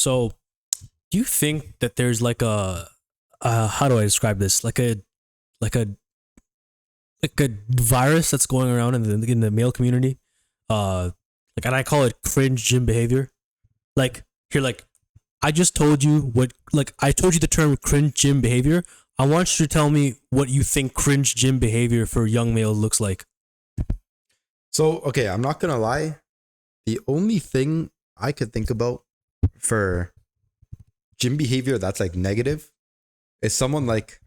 So do you think that there's like a how do I describe this? Like a like a virus that's going around in the male community. Like and I call it cringe gym behavior. Like here, like I just told you what like I told you the term cringe gym behavior. I want you to tell me what you think cringe gym behavior for young male looks like. So, okay, I'm not gonna lie. The only thing I could think about for gym behavior that's like negative is someone like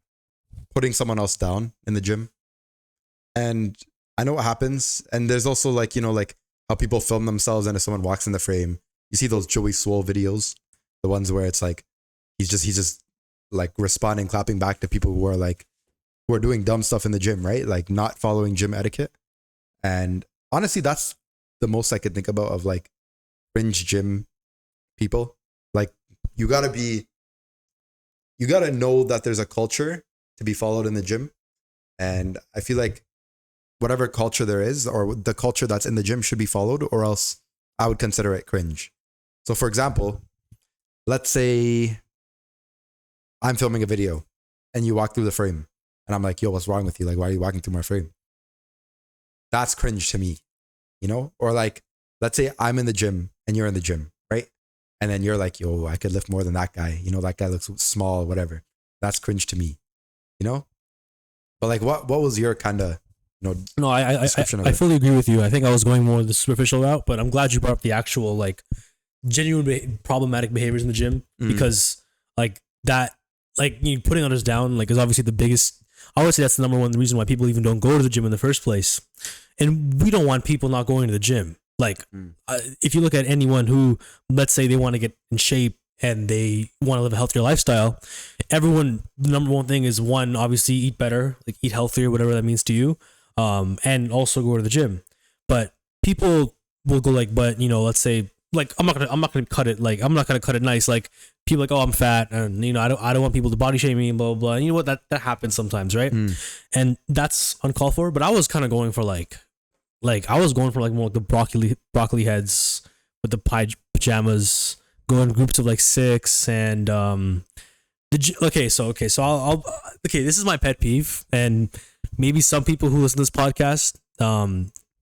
putting someone else down in the gym. And I know what happens. And there's also like, like how people film themselves and if someone walks in the frame, you see those Joey Swole videos, the ones where it's like he's just like responding, clapping back to people who are doing dumb stuff in the gym, right? Like not following gym etiquette. And honestly, that's the most I could think about of like cringe gym people. Like you gotta know that there's a culture to be followed in the gym. And I feel like whatever culture there is or the culture that's in the gym should be followed, or else I would consider it cringe. So for example, let's say I'm filming a video and you walk through the frame and I'm like, yo, what's wrong with you? Like, why are you walking through my frame? That's cringe to me, Or like, let's say I'm in the gym and you're in the gym, right? And then you're like, yo, I could lift more than that guy. That guy looks small, whatever. That's cringe to me, But like, what was your kind of, No, description of I it? fully agree with you. I think I was going more the superficial route, but I'm glad you brought up the actual like genuine problematic behaviors in the gym because like that, like putting others down, like is obviously the biggest. I would say that's the number one reason why people even don't go to the gym in the first place, and we don't want people not going to the gym. Like, if you look at anyone who, let's say, they want to get in shape and they want to live a healthier lifestyle, everyone, the number one thing is one, obviously eat better, like eat healthier, whatever that means to you, and also go to the gym. But people will go like, but let's say, like, I'm not gonna cut it nice. Like people like, oh, I'm fat, and I don't want people to body shame me and blah blah blah. And you know what, that happens sometimes, right? And that's uncalled for. But I was kind of going for like I was going for like more like the broccoli heads with the pajamas, going in groups of like 6, and okay, so I'll okay, this is my pet peeve, and maybe some people who listen to this podcast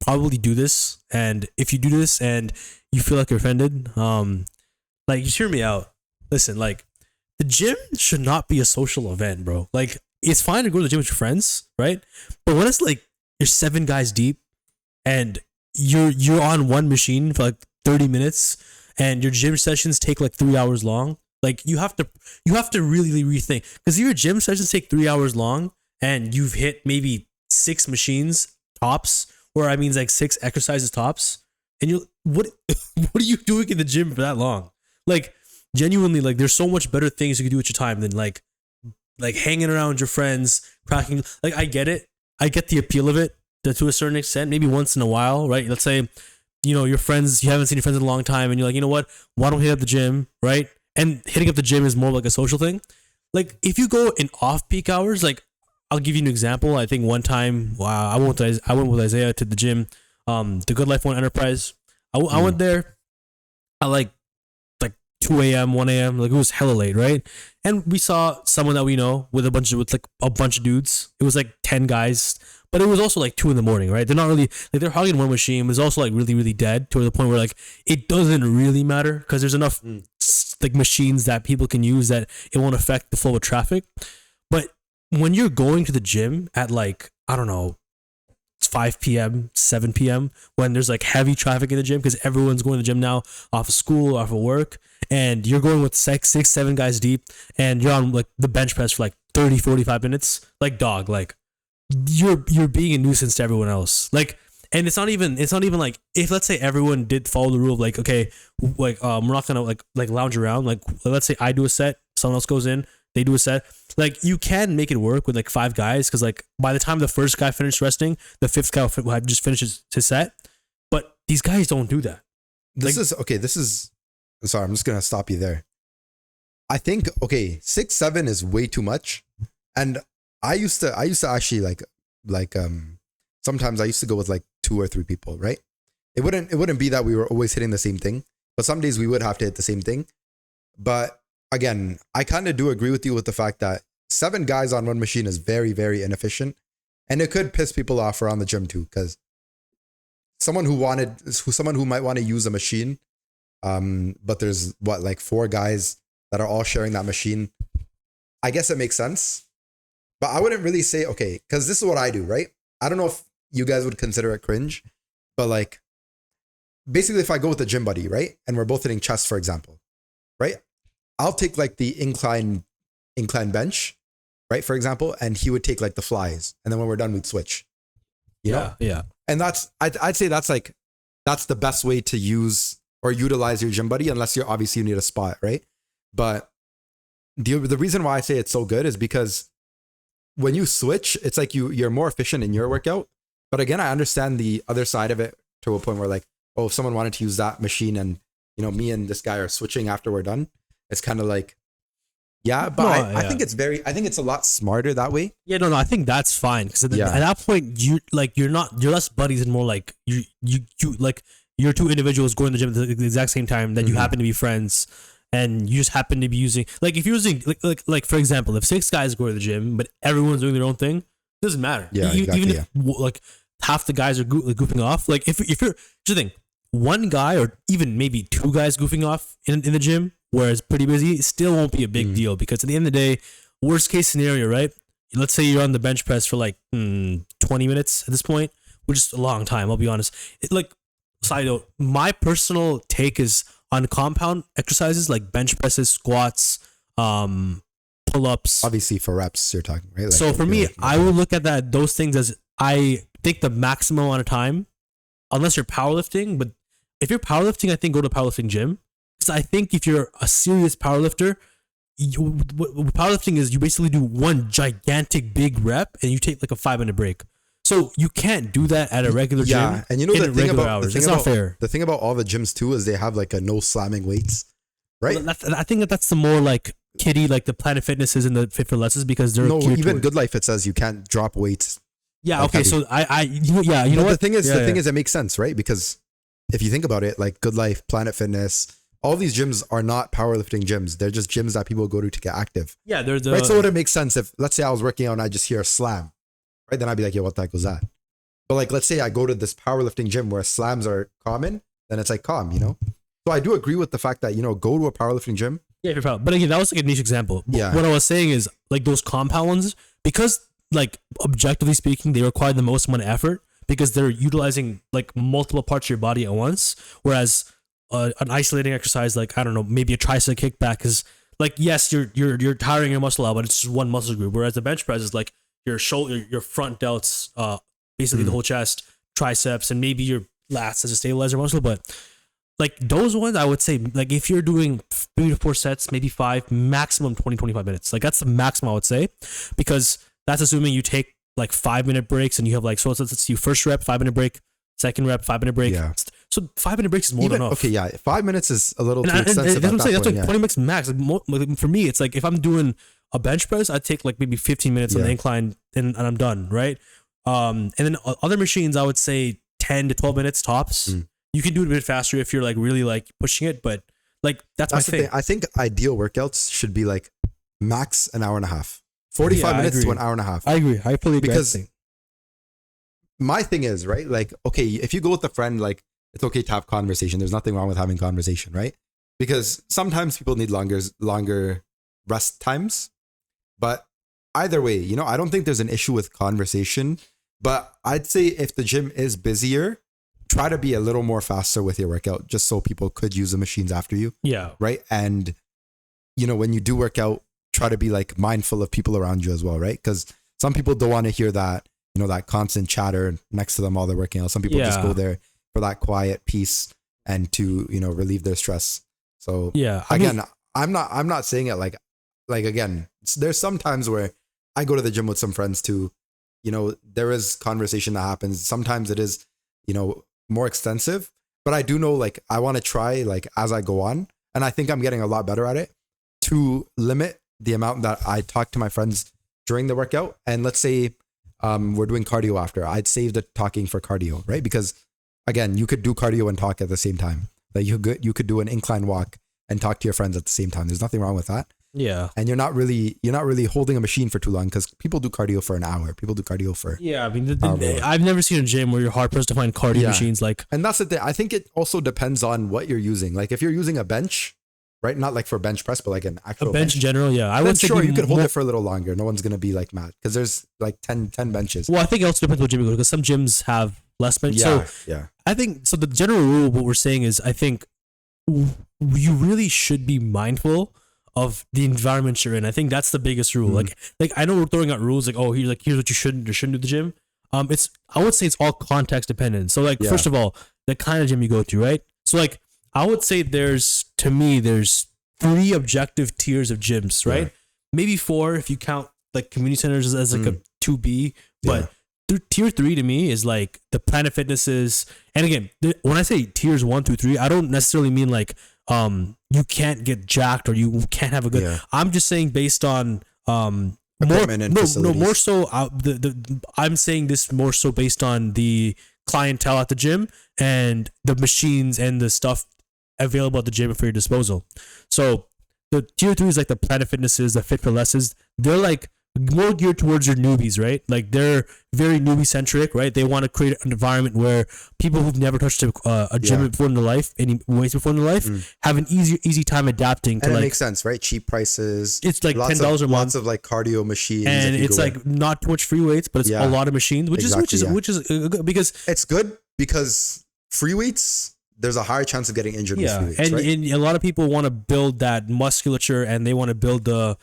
probably do this, and if you do this and you feel like you're offended, like just hear me out. Listen, like the gym should not be a social event, bro. Like it's fine to go to the gym with your friends, right? But when it's like you're 7 guys deep and you're on one machine for like 30 minutes and your gym sessions take like 3 hours long, like you have to really rethink, because your gym sessions take 3 hours long and you've hit maybe 6 machines tops, or I mean like 6 exercises tops, and you what what are you doing in the gym for that long? Like genuinely, like there's so much better things you can do with your time than like hanging around your friends, cracking. Like I get it, I get the appeal of it to a certain extent, maybe once in a while, right? Let's say your friends, you haven't seen your friends in a long time, and you're like, you know what, why don't we hit up the gym, right? And hitting up the gym is more like a social thing. Like if you go in off-peak hours, like I'll give you an example. I think one time, wow, I went with Isaiah to the gym, the Good Life One Enterprise. I went there at like 2 a.m., 1 a.m. Like it was hella late, right? And we saw someone that we know with a bunch of dudes. It was like 10 guys, but it was also like 2 in the morning, right? They're not really like, they're hogging one machine. It was also like really, really dead to the point where like it doesn't really matter because there's enough like machines that people can use that it won't affect the flow of traffic. But when you're going to the gym at like, I don't know, it's 5 p.m., 7 p.m., when there's like heavy traffic in the gym because everyone's going to the gym now off of school, off of work, and you're going with 6, 7 guys deep, and you're on like the bench press for like 30, 45 minutes, like dog, like you're being a nuisance to everyone else. Like, and it's not even like, if let's say everyone did follow the rule of like, okay, like we're not gonna like lounge around, like let's say I do a set, someone else goes in, they do a set, like you can make it work with like 5 guys, because like by the time the first guy finished resting, the 5th guy will have just finished his set. But these guys don't do that. This is sorry, I'm just gonna stop you there. I think 6, 7 is way too much. And I used to actually like sometimes I used to go with like 2 or 3 people, right? It wouldn't be that we were always hitting the same thing, but some days we would have to hit the same thing. But again, I kind of do agree with you with the fact that 7 guys on one machine is very, very inefficient. And it could piss people off around the gym too, because someone who might want to use a machine, but there's like 4 guys that are all sharing that machine. I guess it makes sense, but I wouldn't really say, okay, because this is what I do, right? I don't know if you guys would consider it cringe, but like basically if I go with a gym buddy, right? And we're both hitting chest, for example, right? I'll take like the incline bench, right? For example, and he would take like the flies. And then when we're done, we'd switch, you know? Yeah. And I'd say that's the best way to use or utilize your gym buddy, unless you need a spot, right? But the reason why I say it's so good is because when you switch, it's like you're more efficient in your workout. But again, I understand the other side of it to a point where like, oh, if someone wanted to use that machine and, you know, me and this guy are switching after we're done, it's kind of like, yeah, but I think it's a lot smarter that way. Yeah, no, I think that's fine because at that point you're less buddies and more like you like you're 2 individuals going to the gym at the exact same time that you happen to be friends and you just happen to be using, like if you're using like for example, if 6 guys go to the gym but everyone's doing their own thing, it doesn't matter. Yeah, exactly, even if like half the guys are goofing off, like if you're just think 1 guy or even maybe 2 guys goofing off in the gym where it's pretty busy, it still won't be a big deal because at the end of the day, worst case scenario, right? Let's say you're on the bench press for like 20 minutes at this point, which is a long time, I'll be honest. Side note, my personal take is on compound exercises like bench presses, squats, pull-ups. Obviously for reps, you're talking, right? Like, so for me, I will look at those things as I think the maximum amount of time, unless you're powerlifting. But if you're powerlifting, I think go to a powerlifting gym. Because I think if you're a serious powerlifter, powerlifting is you basically do one gigantic big rep and you take like a 5-minute break. So you can't do that at a regular gym. Yeah, and you know the thing about hours. It's not fair. The thing about all the gyms too is they have like a no slamming weights, right? Well, I think that's the more like kiddie, like the Planet Fitnesses and the Fit for Lesses because they're even Good Life. It says you can't drop weights. Yeah. Like okay. heavy. So you know what the thing is it makes sense, right? Because if you think about it, like Good Life, Planet Fitness, all these gyms are not powerlifting gyms. They're just gyms that people go to get active. Yeah, they're right. So it makes sense if let's say I was working out and I just hear a slam. Right, then I'd be like, yo, what the heck was that? But like, let's say I go to this powerlifting gym where slams are common, then it's like calm, you know? So I do agree with the fact that, you know, go to a powerlifting gym. Yeah, if you're proud. But again, that was like a niche example. Yeah. What I was saying is like those compound ones, because like objectively speaking, they require the most amount of effort because they're utilizing like multiple parts of your body at once. Whereas an isolating exercise, like, I don't know, maybe a tricep kickback is like, yes, you're tiring your muscle out, but it's just one muscle group. Whereas the bench press is like, your shoulder, your front delts, basically the whole chest, triceps, and maybe your lats as a stabilizer muscle. But like those ones, I would say, like if you're doing 3 to 4 sets, maybe 5, maximum 20-25 minutes. Like that's the maximum I would say, because that's assuming you take like 5-minute breaks and you have like, so let's do first rep, 5-minute break, second rep, 5-minute break. Yeah. So 5-minute breaks is more than enough. Okay, yeah, 5 minutes is a little too extensive. That's what I'm saying. That's like yeah. 20 minutes max. Like for me, it's like if I'm doing a bench press, I'd take like maybe 15 minutes on the incline and I'm done, right? And then other machines, I would say 10 to 12 minutes tops. You can do it a bit faster if you're like really like pushing it, but like that's my thing. I think ideal workouts should be like max an hour and a half. 45 minutes to an hour and a half. I agree. I fully agree. Because my thing is, right, like, okay, if you go with a friend, like, it's okay to have conversation. There's nothing wrong with having conversation, right? Because sometimes people need longer rest times. But either way, you know, I don't think there's an issue with conversation. But I'd say if the gym is busier, try to be a little more faster with your workout, just so people could use the machines after you. Yeah. Right. And, you know, when you do work out, try to be like mindful of people around you as well, right? Because some people don't want to hear that, you know, that constant chatter next to them while they're working out. Some people just go there for that quiet peace and to, you know, relieve their stress. So yeah, I'm not saying it like again, there's some times where I go to the gym with some friends too, you know, there is conversation that happens. Sometimes it is, you know, more extensive, but I do know, like, I want to try, like, as I go on, and I think I'm getting a lot better at it, to limit the amount that I talk to my friends during the workout. And let's say we're doing cardio after, I'd save the talking for cardio, right? Because again, you could do cardio and talk at the same time. Like you could do an incline walk and talk to your friends at the same time. There's nothing wrong with that. Yeah. And you're not really holding a machine for too long, because people do cardio for an hour. People do cardio for Yeah, I mean, I've never seen a gym where you're hard pressed to find cardio machines like. And that's the thing. I think it also depends on what you're using. Like if you're using a bench, right? Not like for bench press, but like an actual bench in general. Yeah, I would say sure you could hold it for a little longer. No one's gonna be like mad because there's like 10 benches. Well, I think it also depends what gym you go to, because some gyms have less bench. Yeah, so I think so. The general rule, what we're saying is, I think you really should be mindful of the environment you're in. I think that's the biggest rule. Like I know we're throwing out rules like, oh, here's what you shouldn't or shouldn't do at the gym. I would say it's all context dependent. So like first of all, the kind of gym you go to, right? So like I would say there's 3 objective tiers of gyms, right? Maybe 4 if you count like community centers as like a 2B, but tier 3 to me is like the Planet Fitnesses. And again, when I say tiers 1 through 3, I don't necessarily mean like you can't get jacked or you can't have a good. I'm just saying based on more so. I'm saying this more so based on the clientele at the gym and the machines and the stuff available at the gym for your disposal. So the tier 3 is like the Planet Fitnesses, the Fit for Lesses. They're like more geared towards your newbies, right? Like they're very newbie centric, right? They want to create an environment where people who've never touched a gym before in their life, any weights before in their life, have an easy time adapting to. And it like, makes sense, right? Cheap prices. It's like $10 a month. Lots of like cardio machines, and it's like not too much free weights, but it's a lot of machines, which is good because it's good because free weights, there's a higher chance of getting injured with free weights, and a lot of people want to build that musculature and they want to build the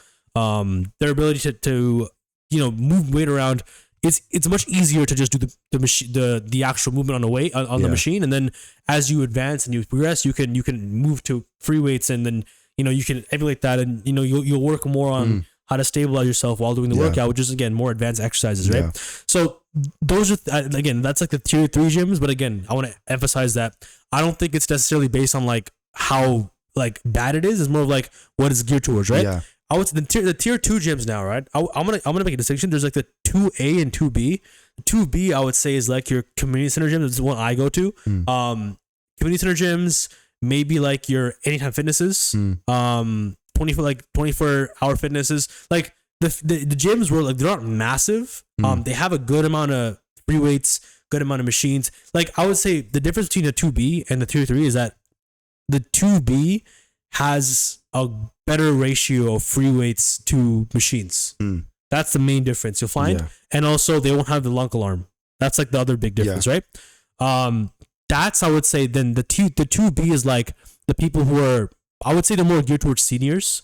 their ability to move weight around. It's much easier to just do the machine, the actual movement on the weight on the machine, and then as you advance and you progress, you can move to free weights, and then you can emulate that, and you'll work more on how to stabilize yourself while doing the workout, which is again more advanced exercises, right? So those are again, that's like the tier 3 gyms, but again, I want to emphasize that I don't think it's necessarily based on like how like bad it is. It's more of like what it's geared towards, right? Yeah. I would say the tier 2 gyms now, right? I'm gonna make a distinction. There's like the 2A and 2B. 2B I would say is like your community center gym. This is the one I go to. Community center gyms, maybe like your Anytime Fitnesses, 24-hour fitnesses. Like the gyms were like, they're not massive. They have a good amount of free weights, good amount of machines. Like I would say the difference between the 2B and the tier 3 is that the 2B has a better ratio of free weights to machines. That's the main difference you'll find. And also they won't have the lunk alarm. That's like the other big difference, right? That's, I would say, then the 2B is like the people who are, I would say they're more geared towards seniors,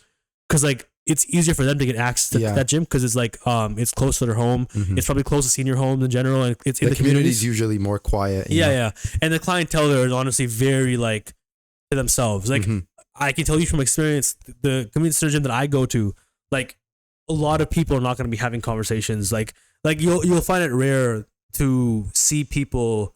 because like it's easier for them to get access to that gym because it's like it's close to their home. It's probably close to senior homes in general, and it's in the community is usually more quiet. And the clientele there is honestly very like to themselves. Like I can tell you from experience, the community center gym that I go to, like a lot of people are not going to be having conversations. Like you'll find it rare to see people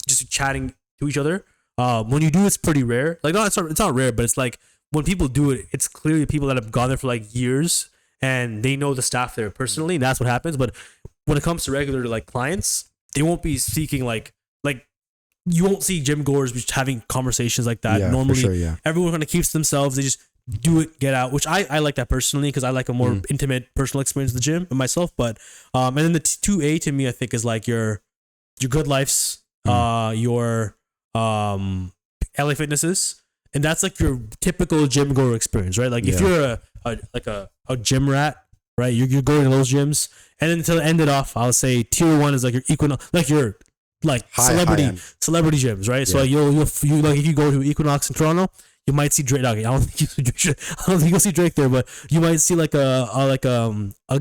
just chatting to each other. When you do, it's pretty rare. Like it's not rare, but it's like when people do it, it's clearly people that have gone there for like years and they know the staff there personally, and that's what happens. But when it comes to regular like clients, they won't be seeking like you won't see gym goers just having conversations like that. Normally, everyone kind of keeps to themselves. They just do it, get out, which I like that personally because I like a more intimate personal experience at the gym and myself. But and then the 2A to me, I think, is like your Good Lifes, your LA Fitnesses, and that's like your typical gym goer experience, right? Like if you're a gym rat, right? You're going to those gyms, and then to end it off, I'll say tier 1 is like your Equinox, like your celebrity gyms, right? So like you like if you go to Equinox in Toronto, you might see Drake. Okay, I don't think you'll see Drake there, but you might see like a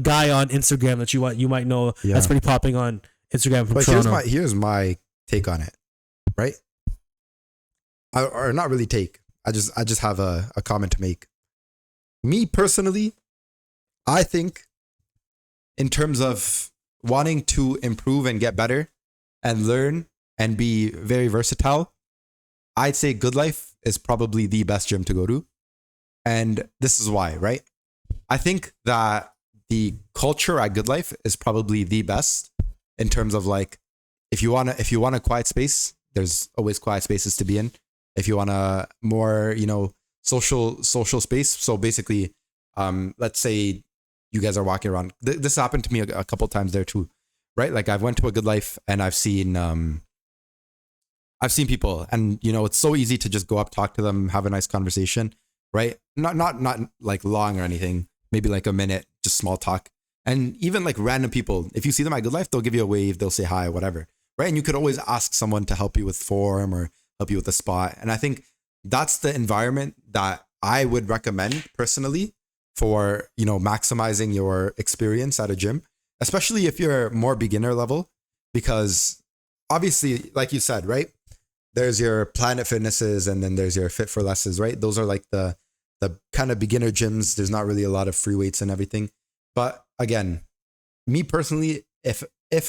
guy on Instagram that you might know that's pretty popping on Instagram from Toronto. Here's my take on it, right? Or not really take. I just have a comment to make. Me personally, I think in terms of wanting to improve and get better and learn and be very versatile, I'd say Good Life is probably the best gym to go to. And this is why, right? I think that the culture at Good Life is probably the best in terms of like, if you want a quiet space, there's always quiet spaces to be in. If you want a more, social space. So basically, let's say you guys are walking around. This happened to me a couple times there too, right? Like I've went to a Good Life and I've seen people, and it's so easy to just go up, talk to them, have a nice conversation, right? Not like long or anything, maybe like a minute, just small talk. And even like random people, if you see them at Good Life, they'll give you a wave, they'll say hi, whatever, right? And you could always ask someone to help you with form or help you with a spot. And I think that's the environment that I would recommend personally for, maximizing your experience at a gym, especially if you're more beginner level, because obviously, like you said, right? There's your Planet Fitnesses and then there's your Fit for Lesses, right? Those are like the kind of beginner gyms. There's not really a lot of free weights and everything. But again, me personally, if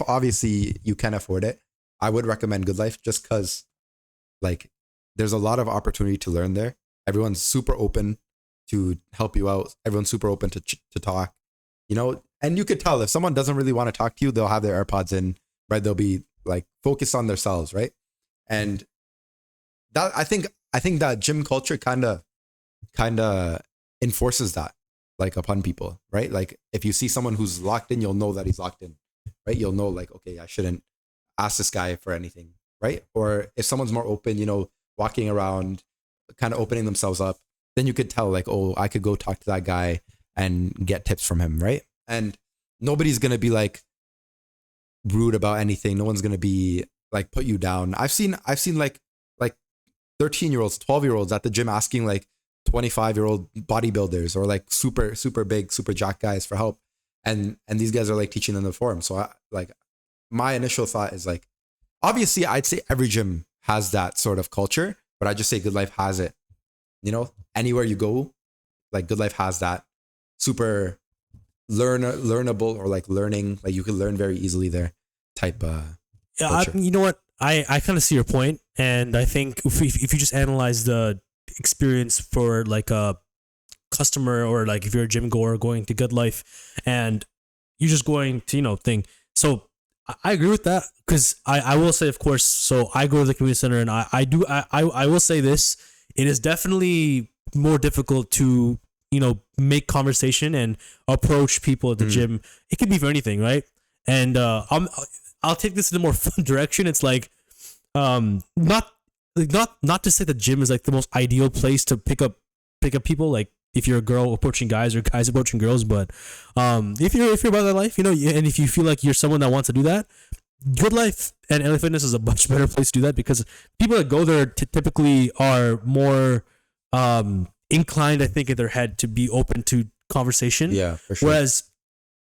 obviously you can afford it, I would recommend Good Life just because like there's a lot of opportunity to learn there. Everyone's super open to help you out. Everyone's super open to talk, and you could tell if someone doesn't really want to talk to you, they'll have their AirPods in, right? They'll be like focused on themselves, right? And that I think that gym culture kind of enforces that like upon people, right? Like if you see someone who's locked in, you'll know that he's locked in, right? You'll know like, okay, I shouldn't ask this guy for anything, right? Or if someone's more open, walking around, kind of opening themselves up, then you could tell like, oh, I could go talk to that guy and get tips from him, right? And nobody's gonna be like rude about anything. No one's gonna be like put you down. I've seen like 13-year-olds, 12-year-olds at the gym asking like 25-year-old bodybuilders or like super big, super jack guys for help. And these guys are like teaching them the form. So my initial thought is like, obviously I'd say every gym has that sort of culture, but I just say Good Life has it. Anywhere you go, like Good Life has that super learnable or like learning, like you can learn very easily there type yeah. You know what? I kind of see your point, and I think if you just analyze the experience for like a customer, or like if you're a gym goer going to Good Life and you're just going to thing. So I agree with that, because I will say, of course, so I go to the community center, and I will say this: it is definitely more difficult to make conversation and approach people at the gym. It could be for anything, right? And I'll take this in a more fun direction. It's like not to say the gym is like the most ideal place to pick up people, like if you're a girl approaching guys or guys approaching girls, but if you're about that life, and if you feel like you're someone that wants to do that, Good Life and LA Fitness is a much better place to do that, because people that go there typically are more inclined, I think, in their head to be open to conversation. Yeah, for sure. Whereas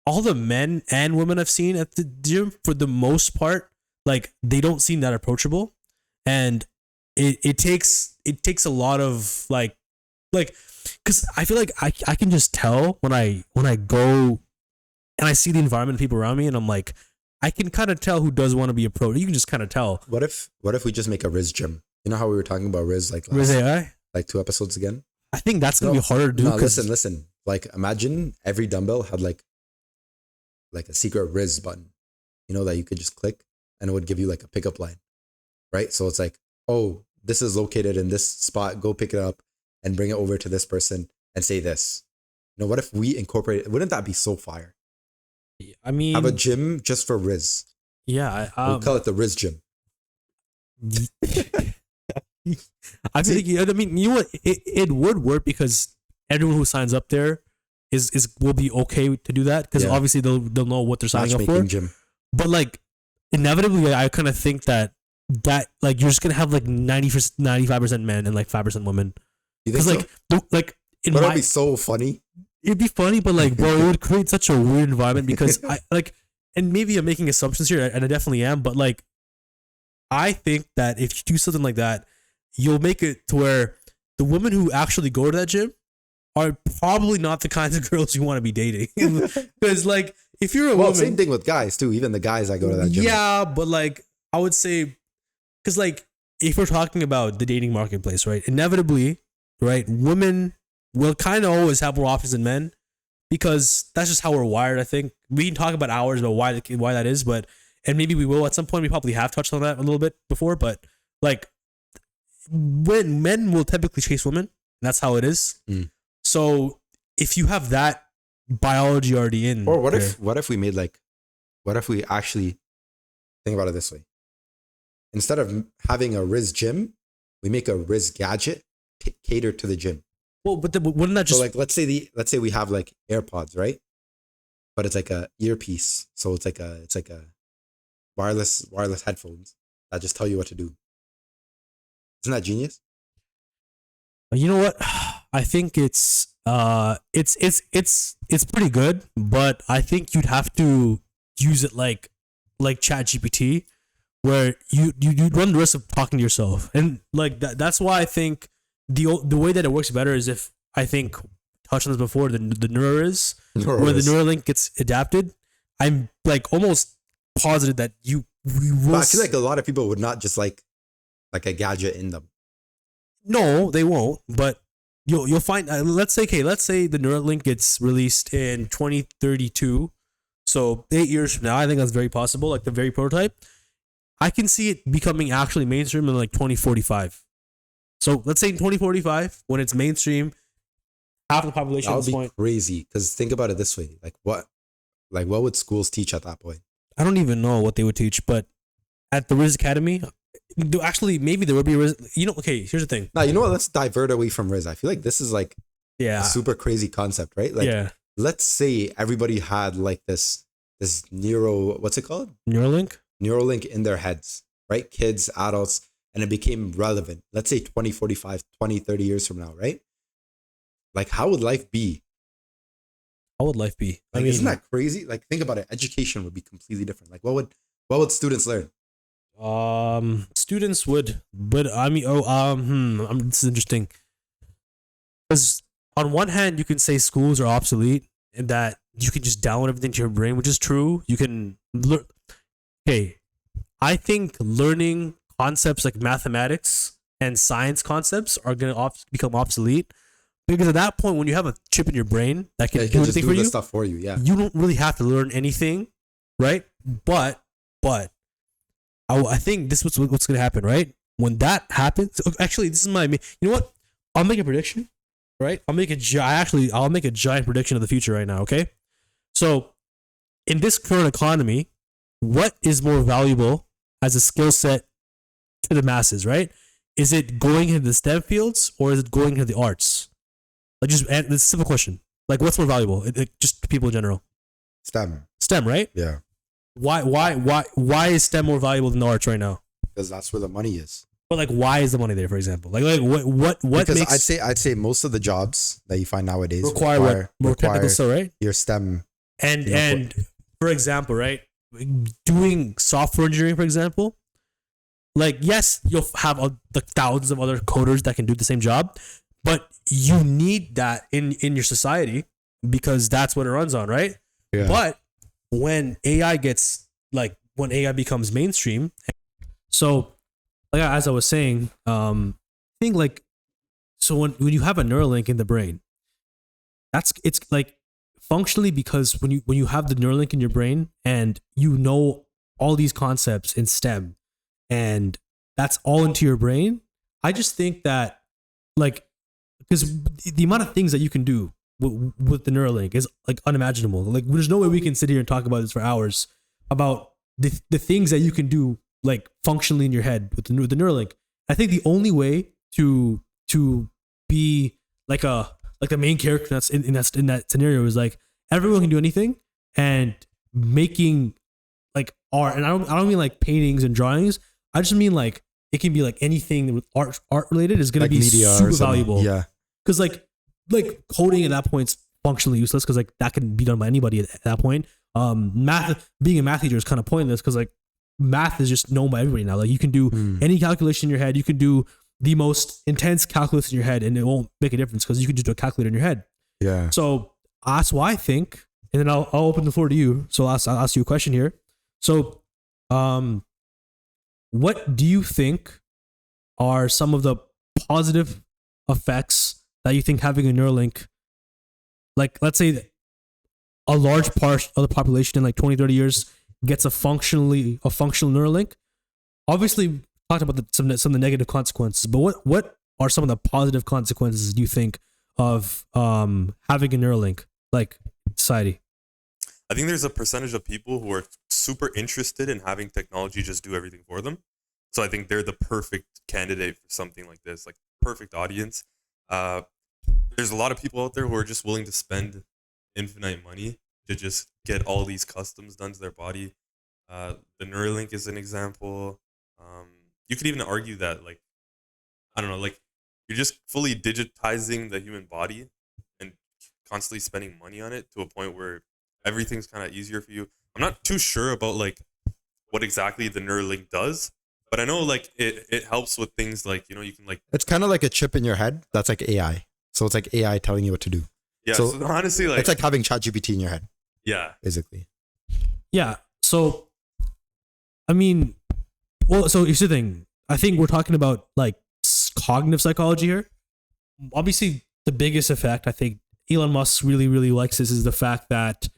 all the men and women I've seen at the gym, for the most part, like they don't seem that approachable, and it takes a lot of like because I feel like I can just tell when I go and I see the environment of people around me, and I'm like, I can kind of tell who does want to be approached. You can just kind of tell. What if we just make a Riz gym? You know how we were talking about Riz like Riz AI? Like 2 episodes again? I think that's gonna be harder to do. No, listen. Like imagine every dumbbell had like a secret Riz button, that you could just click and it would give you like a pickup line, right? So it's like, oh, this is located in this spot. Go pick it up and bring it over to this person and say this. What if we incorporate it? Wouldn't that be so fire? I mean, have a gym just for Riz. Yeah, we'll call it the Riz gym. I think, you know what? It would work, because everyone who signs up there will be okay to do that, because obviously they'll know what they're signing up for. Gym. But like inevitably, I kind of think that like you're just gonna have like 95% men and like 5% women. Because like it'd be so funny. It'd be funny, but like, bro, it would create such a weird environment, because I like, and maybe I'm making assumptions here, and I definitely am, but like, I think that if you do something like that, you'll make it to where the women who actually go to that gym are probably not the kinds of girls you want to be dating. Because like, if you're a woman, same thing with guys too. Even the guys that go to that gym. Yeah, but like, I would say, because like, if we're talking about the dating marketplace, right? Inevitably, right? Women will kind of always have more options than men, because that's just how we're wired. I think we can talk about hours about why that is, and maybe we will at some point. We probably have touched on that a little bit before, but like, when men will typically chase women, that's how it is. Mm. So if you have that biology already in, Or what if we made like, what if we actually think about it this way? Instead of having a Riz gym, we make a Riz gadget cater to the gym. well, but wouldn't that just So like, let's say we have like AirPods, right? But it's like a earpiece, so it's like a wireless headphones that just tell you what to do. Isn't that genius? you know what? I think it's pretty good, but I think you'd have to use it like ChatGPT, where you run the risk of talking to yourself, and like that's why I think the way that it works better is if I think touched on this before the Neuraliz, where the Neuralink gets adapted. I'm like almost positive that we will. But I feel like a lot of people would not just like a gadget in them. No, they won't. But you'll find. Let's say the Neuralink gets released in 2032, so 8 years from now. I think that's very possible. Like the very prototype, I can see it becoming actually mainstream in like 2045. So let's say in 2045, when it's mainstream, half the population That at would this be point. crazy. Because think about it this way: what would schools teach at that point? I don't even know what they would teach, but at the Riz Academy, actually maybe there would be a Riz. Okay. Here's the thing. Now you know what? Let's divert away from Riz. I feel like this is like Yeah. a super crazy concept, right? Like, Yeah. let's say everybody had like this what's it called? Neuralink. Neuralink in their heads, right? Kids, adults, and it became relevant. Let's say 20, 45, 20, 30 years from now, right? Like, how would life be? How would life be? Like, isn't that crazy? Like, think about it. Education would be completely different. Like, what would students learn? Students would, but I mean, this is interesting. Because on one hand, you can say schools are obsolete and that you can just download everything to your brain, which is true. You can learn. Okay, I think learning concepts like mathematics and science concepts are going to become obsolete. Because at that point, when you have a chip in your brain that can do anything for you, stuff for you, yeah, you don't really have to learn anything, right? But I think this is what's going to happen, right? When that happens, actually, this is you know what? I'll make a prediction, right? I'll make a giant prediction of the future right now. Okay, so in this current economy, what is more valuable as a skill set to the masses, right? Is it going into the STEM fields or is it going into the arts? Like, just it's a simple question. Like, what's more valuable? Just to people in general. STEM, right? Yeah. Why is STEM more valuable than the arts right now? Because that's where the money is. But like, why is the money there? For example, like what Because makes I'd say most of the jobs that you find nowadays require more technical stuff, right? Your STEM and for example, right, doing software engineering, for example, like yes, you'll have like thousands of other coders that can do the same job, but you need that in your society because that's what it runs on, right? Yeah. But when AI becomes mainstream, so like as I was saying, I think like so when you have a Neuralink in the brain, it's like functionally because when you have the Neuralink in your brain and you know all these concepts in STEM and that's all into your brain, I just think that like because the amount of things that you can do with the Neuralink is like unimaginable. Like there's no way we can sit here and talk about this for hours about the things that you can do like functionally in your head with the Neuralink. I think the only way to be like the main character that's in that scenario is like everyone can do anything and making like art. And I don't mean like paintings and drawings. I just mean like it can be like anything with art related is going like to be super valuable. Yeah. Because like coding at that point's functionally useless because like that can be done by anybody at that point. Math, being a math teacher is kind of pointless because like math is just known by everybody now. Like you can do any calculation in your head. You can do the most intense calculus in your head and it won't make a difference because you can just do a calculator in your head. Yeah. So that's why I think, and then I'll open the floor to you. So I'll ask you a question here. So, what do you think are some of the positive effects that you think having a Neuralink, like let's say a large part of the population in like 20, 30 years gets a functional Neuralink? Obviously, we talked about some of the negative consequences, but what are some of the positive consequences you think of having a Neuralink like society? I think there's a percentage of people who are super interested in having technology just do everything for them. So I think they're the perfect candidate for something like this, like perfect audience. There's a lot of people out there who are just willing to spend infinite money to just get all these customs done to their body. The Neuralink is an example. You could even argue that, like, I don't know, like you're just fully digitizing the human body and constantly spending money on it to a point where everything's kind of easier for you. I'm not too sure about like what exactly the Neuralink does, but I know like it helps with things like, you can like, It's kind of like a chip in your head that's like AI. So it's like AI telling you what to do. yeah. So honestly, like it's like having ChatGPT in your head, yeah, basically. Yeah. So, I mean, well, so here's the thing. I think we're talking about like cognitive psychology here. Obviously, the biggest effect I think Elon Musk really, really likes this is the fact that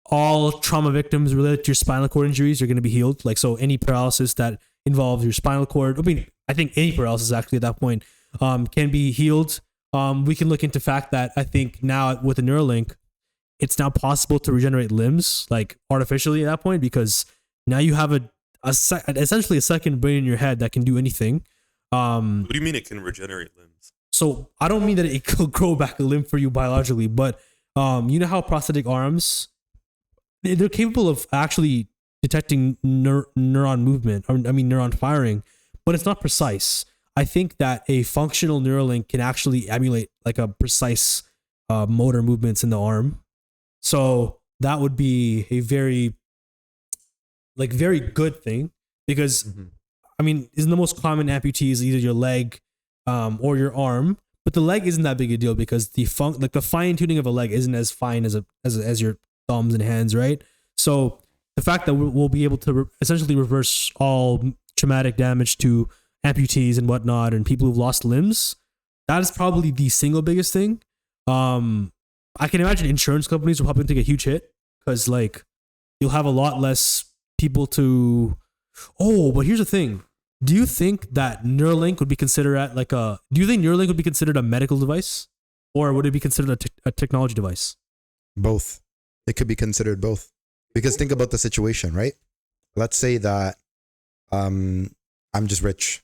all trauma victims related to your spinal cord injuries are going to be healed. Like, so any paralysis that involves your spinal cord, I mean, I think any paralysis actually at that point can be healed. We can look into fact that I think now with the Neuralink, it's now possible to regenerate limbs like artificially at that point, because now you have essentially a second brain in your head that can do anything. What do you mean it can regenerate limbs? So I don't mean that it could grow back a limb for you biologically, but you know how prosthetic arms, they're capable of actually detecting neuron movement, or I mean neuron firing, but it's not precise. I think that a functional Neuralink can actually emulate like a precise motor movements in the arm. So that would be a very good thing, because I mean, isn't the most common amputees either your leg or your arm? But the leg isn't that big a deal because the fine tuning of a leg isn't as fine as your thumbs and hands, right? So the fact that we'll be able to essentially reverse all traumatic damage to amputees and whatnot and people who've lost limbs, that is probably the single biggest thing. I can imagine insurance companies will probably take a huge hit because like you'll have a lot less people to. Oh, but here's the thing. Do you think that Neuralink would be considered Neuralink would be considered a medical device, or would it be considered a technology device? Both. It could be considered both. Because think about the situation, right? Let's say that I'm just rich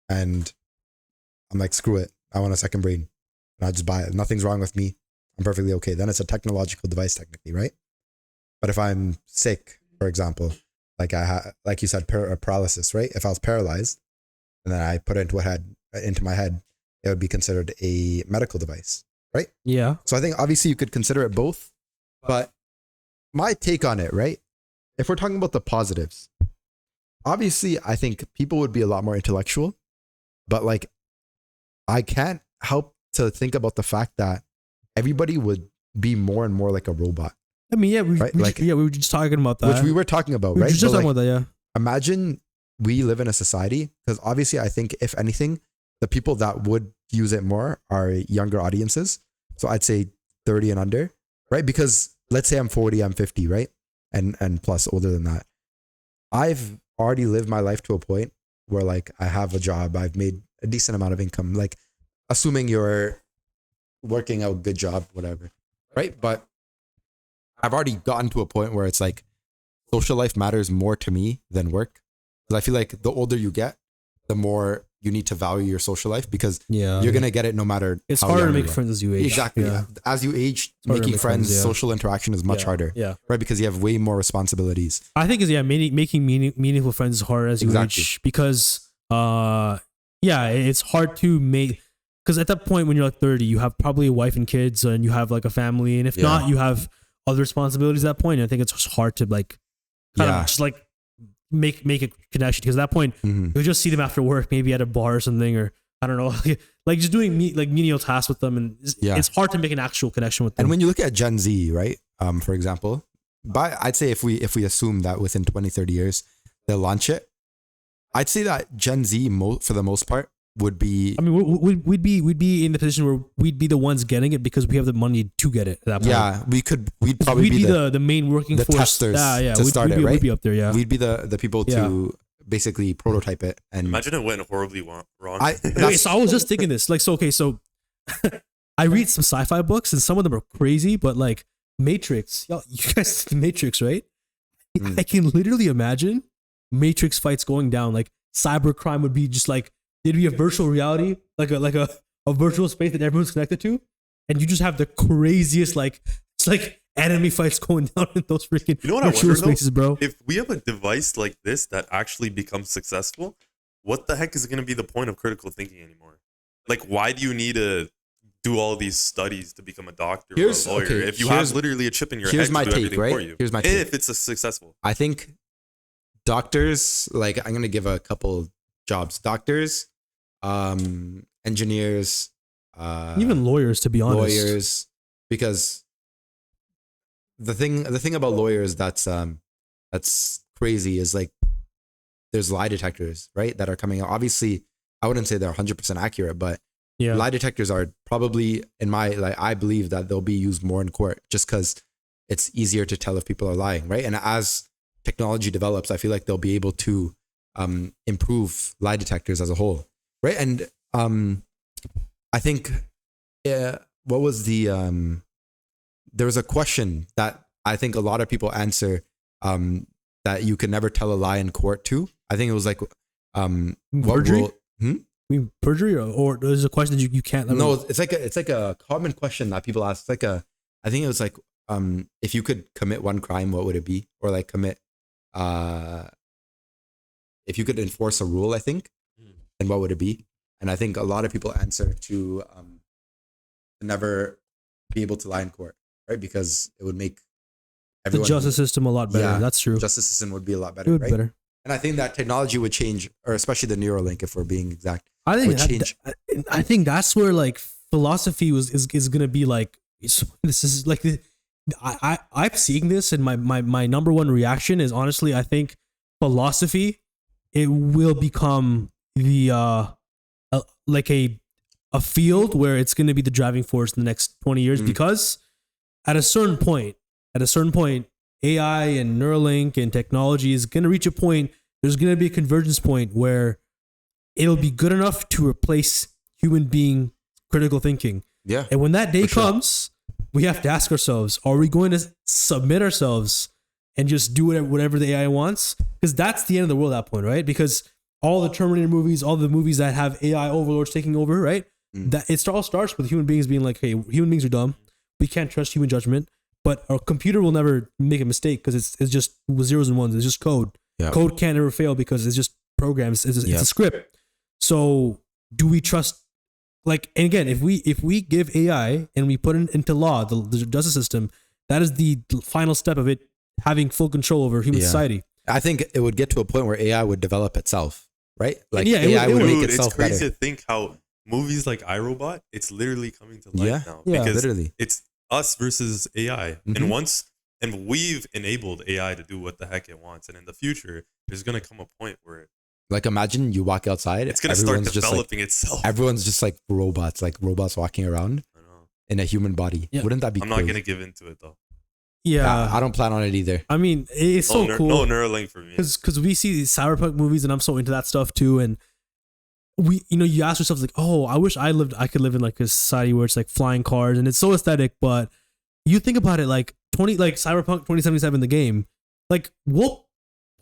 and I'm like, screw it. I want a second brain. And I just buy it. Nothing's wrong with me. I'm perfectly okay. Then it's a technological device technically, right? But if I'm sick, for example, like like you said, paralysis, right? If I was paralyzed and then I put it into my head, it would be considered a medical device, right? Yeah. So I think obviously you could consider it both, but my take on it, right? If we're talking about the positives, obviously I think people would be a lot more intellectual, but like I can't help to think about the fact that everybody would be more and more like a robot. I mean, yeah, right? we were just talking about that. Which we were talking about, we right? were just talking about that, yeah. Imagine we live in a society, because obviously I think if anything, the people that would use it more are younger audiences. So I'd say 30 and under, right? Because let's say I'm 40, I'm 50, right? And plus older than that. I've already lived my life to a point where like I have a job, I've made a decent amount of income, like assuming you're working a good job, whatever, right? But I've already gotten to a point where it's like social life matters more to me than work. Because I feel like the older you get, the more you need to value your social life, because you're going to get it no matter. It's harder to make friends as you age. Exactly. Yeah. As you age, making friends, social interaction is much harder. Yeah. Right. Because you have way more responsibilities. I think making meaningful friends is hard as you age, because it's hard to make, because at that point when you're like 30, you have probably a wife and kids and you have like a family. And if not, you have other responsibilities at that point. I think it's just hard to like kind of just like make a connection, because at that point you'll just see them after work, maybe at a bar or something, or I don't know, like just doing menial tasks with them, and it's hard to make an actual connection with them. And when you look at Gen Z, right, for example, I'd say if we assume that within 20, 30 years they'll launch it, I'd say that Gen Z for the most part would be. I mean, we'd be in the position where we'd be the ones getting it because we have the money to get it at that point. Yeah, we'd probably be the main working force. Testers to start it, right? We'd be up there, yeah. We'd be the people to basically prototype it. And Imagine it went horribly wrong. Wait, so I was just thinking this. Like, so okay, so I read some sci-fi books, and some of them are crazy, but like Matrix, y'all, you guys see the Matrix, right? I can literally imagine Matrix fights going down. Like cybercrime would be just like there'd be a virtual reality, like a virtual space that everyone's connected to, and you just have the craziest like it's like enemy fights going down in those freaking You know what I virtual wonder, though? spaces, bro. If we have a device like this that actually becomes successful, what the heck is going to be the point of critical thinking anymore? Like, why do you need to do all these studies to become a doctor or a lawyer if you have literally a chip in your head to do everything for you? Here's my take. If it's a successful. I think doctors, like I'm gonna give a couple jobs. Doctors, engineers, Even lawyers, to be honest. lawyers, because the thing about lawyers that's crazy is like there's lie detectors, right, that are coming out. Obviously, I wouldn't say they're 100% accurate, but Yeah. lie detectors are probably I believe that they'll be used more in court just because it's easier to tell if people are lying, right? And as technology develops, I feel like they'll be able to improve lie detectors as a whole, right? And I think what was the there was a question that I think a lot of people answer that you can never tell a lie in court too. I think it was like Perjury? I mean, perjury, or there's a question that you can't. No, it's like a common question that people ask. It's like I think it was like if you could commit one crime, what would it be? Or like commit if you could enforce a rule, I think, and what would it be? And I think a lot of people answer to never be able to lie in court, right? Because it would make the justice system a lot better. Yeah, That's true. Justice system would be a lot It better, would right? be better. And I think that technology would change, or especially the Neuralink, if we're being exact. I think would change. I think that's where like philosophy is gonna be like this is like I'm seeing this, and my number one reaction is honestly I think philosophy it will become the like a field where it's gonna be the driving force in the next 20 years because at a certain point AI and Neuralink and technology is gonna reach a point. There's gonna be a convergence point where it'll be good enough to replace human being critical thinking. Yeah. And when that day comes, we have to ask ourselves, are we going to submit ourselves and just do whatever the AI wants? Because that's the end of the world at that point, right? Because all the Terminator movies, all the movies that have AI overlords taking over, right? That it all starts with human beings being like, hey, human beings are dumb. We can't trust human judgment. But our computer will never make a mistake because it's just zeros and ones. It's just code. Yep. Code can't ever fail because it's just programs. It's a script. So do we trust? Like, and again, if we give AI and we put it into law, the justice system, that is the final step of it having full control over human society. I think it would get to a point where AI would develop itself, right? Like Yeah, AI would make Dude, itself it's crazy better. to think how movies like iRobot, it's literally coming to life now. Yeah, Because literally. it's us versus AI. And we've enabled AI to do what the heck it wants. And in the future, there's gonna come a point where Like imagine you walk outside, it's gonna start everyone's just like developing itself. everyone's just like robots walking around I know. in a human body. Yeah. Wouldn't that be I'm crazy? not gonna give into it though. Yeah. I don't plan on it either. I mean, it's so cool. No Neuralink for me. Because we see these cyberpunk movies and I'm so into that stuff too. And you ask yourself like, oh, I wish I could live in like a society where it's like flying cars and it's so aesthetic. But you think about it like Cyberpunk 2077, the game, like we'll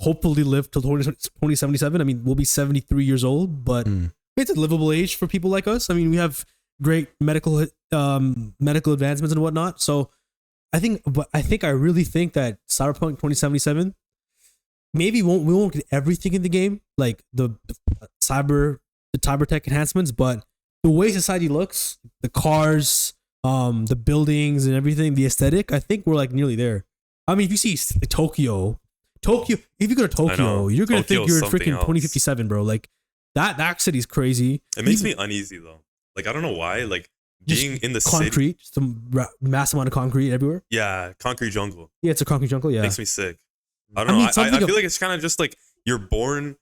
hopefully live till 2077. I mean, we'll be 73 years old, but it's a livable age for people like us. I mean, we have great medical advancements and whatnot. So I really think that Cyberpunk 2077 maybe we won't get everything in the game, like the cyber tech enhancements, but the way society looks, the cars, the buildings and everything, the aesthetic, I think we're like nearly there. I mean, if you see Tokyo, if you go to Tokyo, you're gonna think you're in freaking 2057, bro. Like that city's crazy. It makes me uneasy though. Like I don't know why. Like being in the concrete, city, some mass amount of concrete everywhere. Yeah, concrete jungle. Yeah, it's a concrete jungle. Yeah, Makes me sick. I don't know. I feel like it's kind of just like you're born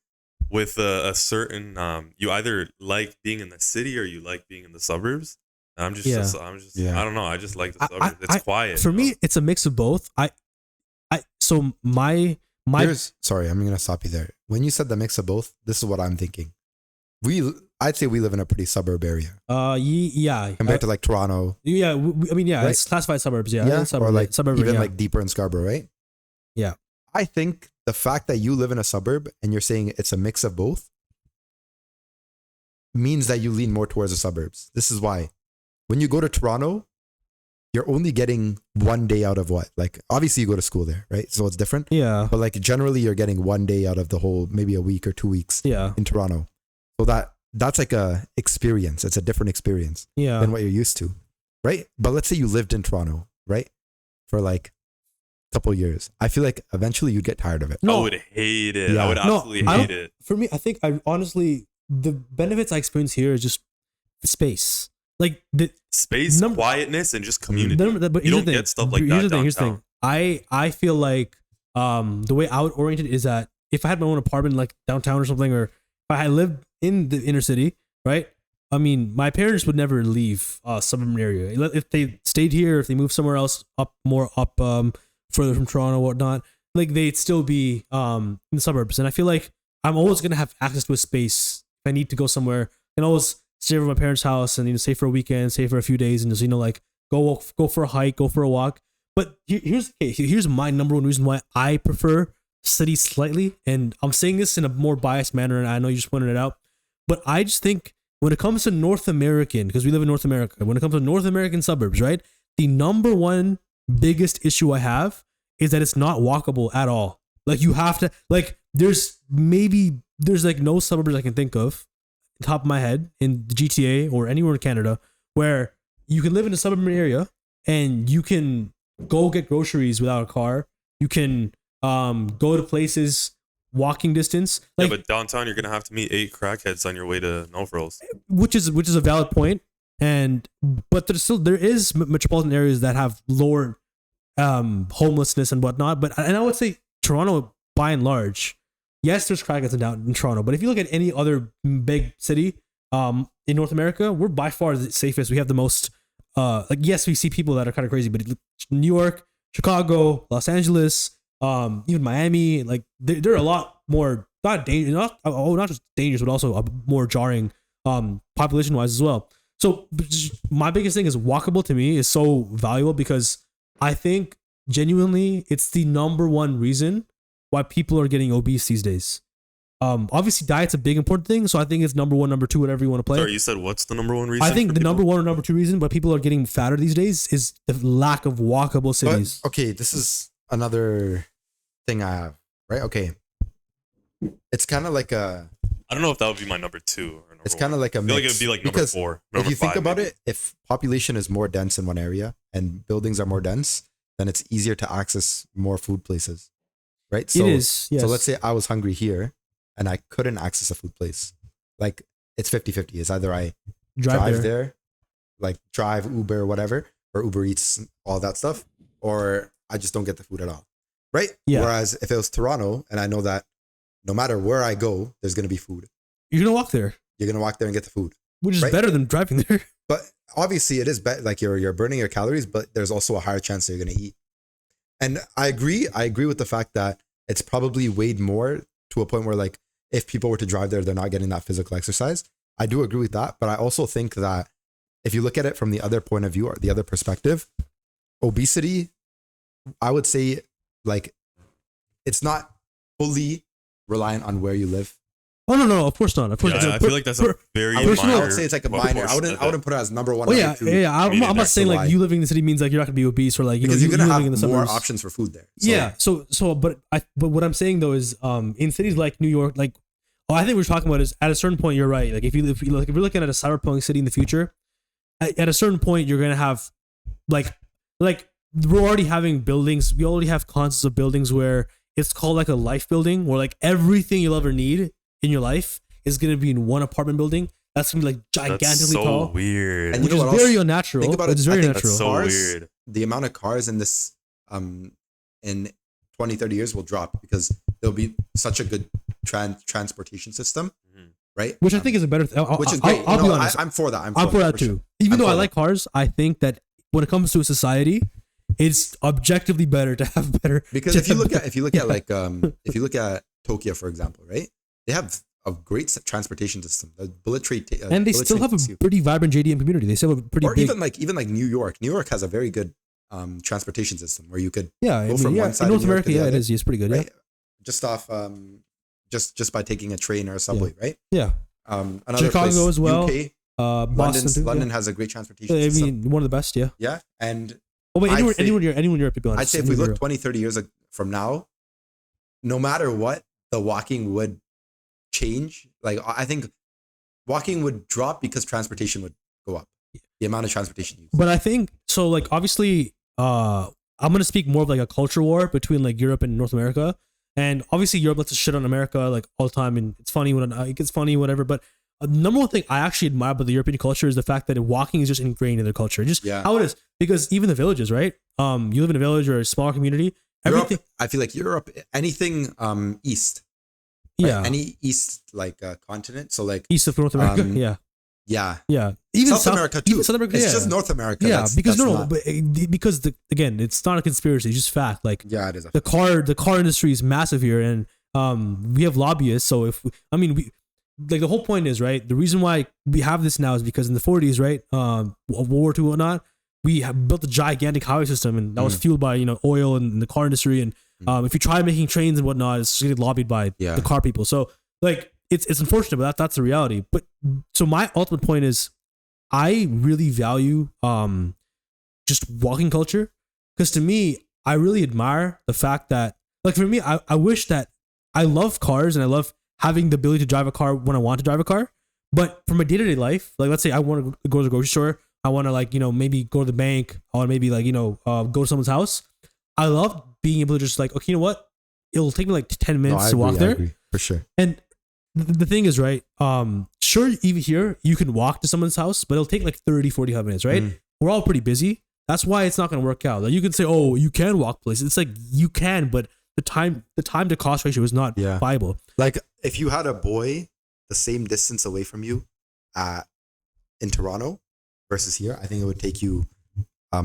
with a certain. You either like being in the city or you like being in the suburbs. And I'm just I don't know. I just like the suburbs. It's quiet. For me, it's a mix of both. So my Sorry, I'm gonna stop you there. When you said the mix of both, this is what I'm thinking. I'd say we live in a pretty suburb area yeah, compared to like Toronto. Yeah, I mean, yeah, Right? it's classified suburbs. Yeah, Yeah, suburb, or like suburban, even yeah. like deeper in Scarborough, right? Yeah. I think the fact that you live in a suburb and you're saying it's a mix of both means that you lean more towards the suburbs. This is why. When you go to Toronto, you're only getting 1 day out of what? Like, obviously you go to school there, right? So it's different. Yeah. But like generally you're getting 1 day out of the whole, maybe a week or 2 weeks Yeah. in Toronto. So that's like a experience. It's a different experience Yeah. than what you're used to, right? But let's say you lived in Toronto, right? For like a couple years. I feel like eventually you'd get tired of it. I would hate it. Yeah. I would absolutely hate it. For me, I think honestly, the benefits I experience here is just space. Like the Space, quietness, and just community. But You here's don't the thing. get stuff like Here's that the thing. Here's the downtown. thing. I feel like the way I would orient it is that if I had my own apartment like downtown or something, or if I had lived in the inner city, right? I mean, my parents would never leave suburban area. If they stayed here, if they moved somewhere else up further from Toronto or whatnot, like they'd still be in the suburbs. And I feel like I'm always gonna have access to a space if I need to go somewhere. I can always stay over at my parents' house and stay for a weekend, stay for a few days, and just like go for a hike, go for a walk. But here's my number one reason why I prefer city slightly, and I'm saying this in a more biased manner, and I know you just pointed it out, but I just think when it comes to North American, because we live in North America, when it comes to North American suburbs, right, the number one biggest issue I have is that it's not walkable at all. Like you have to, like there's like no suburbs I can think of, top of my head, in the GTA or anywhere in Canada where you can live in a suburban area and you can go get groceries without a car. You can go to places walking distance. Like, yeah, but downtown you're gonna have to meet 8 crackheads on your way to No Frills. which is a valid point. But there is metropolitan areas that have lower homelessness and whatnot. But I would say Toronto, by and large, yes, there's crackheads in Toronto. But if you look at any other big city in North America, we're by far the safest. We have the most yes, we see people that are kind of crazy, but New York, Chicago, Los Angeles, even Miami, like they're a lot more not just dangerous, but also more jarring population wise as well. So my biggest thing is walkable to me is so valuable because I think genuinely it's the number one reason why people are getting obese these days. Obviously diet's a big important thing, so I think it's number one, number two, whatever you want to play. Sorry, you said what's the number one reason? I think the number one or number two reason why people are getting fatter these days is the lack of walkable cities. But, okay, this is another thing I have, right? Okay. It's kind of like I don't know if that would be my number 2 or number it's kind of 1. like a I feel like it mix. would be like number Because 4. if you think 5 about maybe. it, if population is more dense in one area and buildings are more dense, then it's easier to access more food places, right? So, it is, yes. So let's say I was hungry here and I couldn't access a food place. Like it's 50-50. It's either I drive there, like drive, Uber, whatever, or Uber Eats, all that stuff, or I just don't get the food at all, right? Yeah. Whereas if it was Toronto and I know that no matter where I go, there's going to be food. You're gonna walk there, You're going to walk there and get the food. which is Right. better than driving there. But obviously it is better, like you're burning your calories, but there's also a higher chance that you're going to eat. And I agree with the fact that it's probably weighed more to a point where like if people were to drive there, they're not getting that physical exercise. I do agree with that. But I also think that if you look at it from the other point of view or the other perspective, obesity, I would say like it's not fully reliant on where you live. Oh no, of course not. Of course, Yeah, I feel like that's a very I would minor say it's like a minor. I wouldn't put it as number one. Oh number yeah, two, yeah. I'm Maybe not next saying to like why. you living in the city means like you're not gonna be obese or like because you you're gonna living in the have more suburbs. options for food there. So, Yeah. But what I'm saying though is in cities like New York, like I think we're talking about is at a certain point you're right. Like if you're looking at a cyberpunk city in the future, at a certain point you're gonna have like we're already having buildings. We already have concepts of buildings where it's called like a life building, where like everything you'll ever need in your life is gonna be in one apartment building. That's gonna be like gigantically That's so tall, weird. And which you is know what very else? unnatural. Think about it. It's very I think natural. That's so Cars, weird. The amount of cars in this in 20-30 years will drop because there'll be such a good transportation system, right? Which I think is a better thing. Which is great. I'll be honest. I'm for that. I'm for that too. sure. Even I'm though for I that. like cars, I think that when it comes to a society, it's objectively better to have better. Because if you look at like if you look at Tokyo, for example, right? They have a great transportation system. The bullet train, and they still have a pretty vibrant JDM community. They still have a pretty or big, even like New York. New York has a very good transportation system where you could yeah, go from one side in of North New York America, to the yeah, other, it is. It's pretty good, right? yeah. Just off just by taking a train or a subway, right? Yeah. Another Chicago place, as well. UK, Boston too, London yeah. has a great transportation I system. mean, one of the best, yeah. Yeah, and Oh wait, I'd say- anyone in Europe, to be honest. I'd say if we Anywhere look in 20, 30 years from now, no matter what, the walking would change. Like, I think walking would drop because transportation would go up. The amount of transportation used. But I think so. Like obviously, I'm gonna speak more of like a culture war between like Europe and North America. And obviously, Europe lets us shit on America like all the time, and it's funny when it gets funny, whatever. But number one thing I actually admire about the European culture is the fact that walking is just ingrained in their culture, just how it is. Because even the villages, right? You live in a village or a smaller community. Everything. Europe, I feel like Europe, anything east. Right? Yeah. Any east like continent. So like East of North America. yeah. Even South America too. Even South America, it's just North America. Yeah, That's because not, because again, it's not a conspiracy. It's just fact. Like yeah, it is. The car industry is massive here, and we have lobbyists. So we like the whole point is right. The reason why we have this now is because in the 40s, right, World War II and whatnot, we have built a gigantic highway system, and that was fueled by oil and the car industry. And if you try making trains and whatnot, it's just getting lobbied by the car people. So like it's unfortunate, but that's the reality. But so my ultimate point is, I really value just walking culture, because to me, I really admire the fact that, like, for me, I wish that I love cars and I love having the ability to drive a car when I want to drive a car. But for my day-to-day life, like, let's say I want to go to the grocery store, I want to, like, maybe go to the bank, I want to maybe, like, go to someone's house. I love being able to just, like, okay, you know what? It'll take me like 10 minutes to walk there. I agree, for sure. And the thing is, right, sure, even here, you can walk to someone's house, but it'll take like 30, 45 minutes, right? We're all pretty busy. That's why it's not going to work out. Like, you can say, oh, you can walk places. It's like, you can, but the time to cost ratio is not viable. Like, if you had a boy the same distance away from you in Toronto versus here, I think it would take you a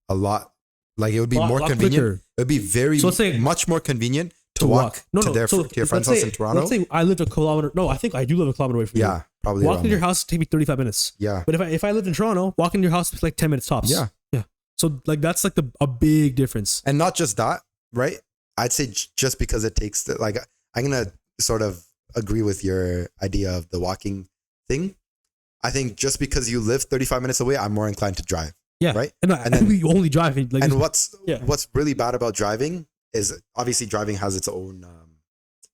lot. Like, it would be more convenient. Quicker. It would be much more convenient to walk to your friend's house in Toronto. Let's say I lived a kilometer. No, I think I do live a kilometer away from you. Yeah, probably. Walking to your house take me 35 minutes. Yeah. But if I lived in Toronto, walking to your house is like 10 minutes tops. Yeah. Yeah. So like that's like a big difference. And not just that, right? I'd say just because it takes I'm gonna sort of agree with your idea of the walking thing. I think just because you live 35 minutes away, I'm more inclined to drive. Yeah. Right. And then we only drive. Like, and what's really bad about driving is obviously driving has its own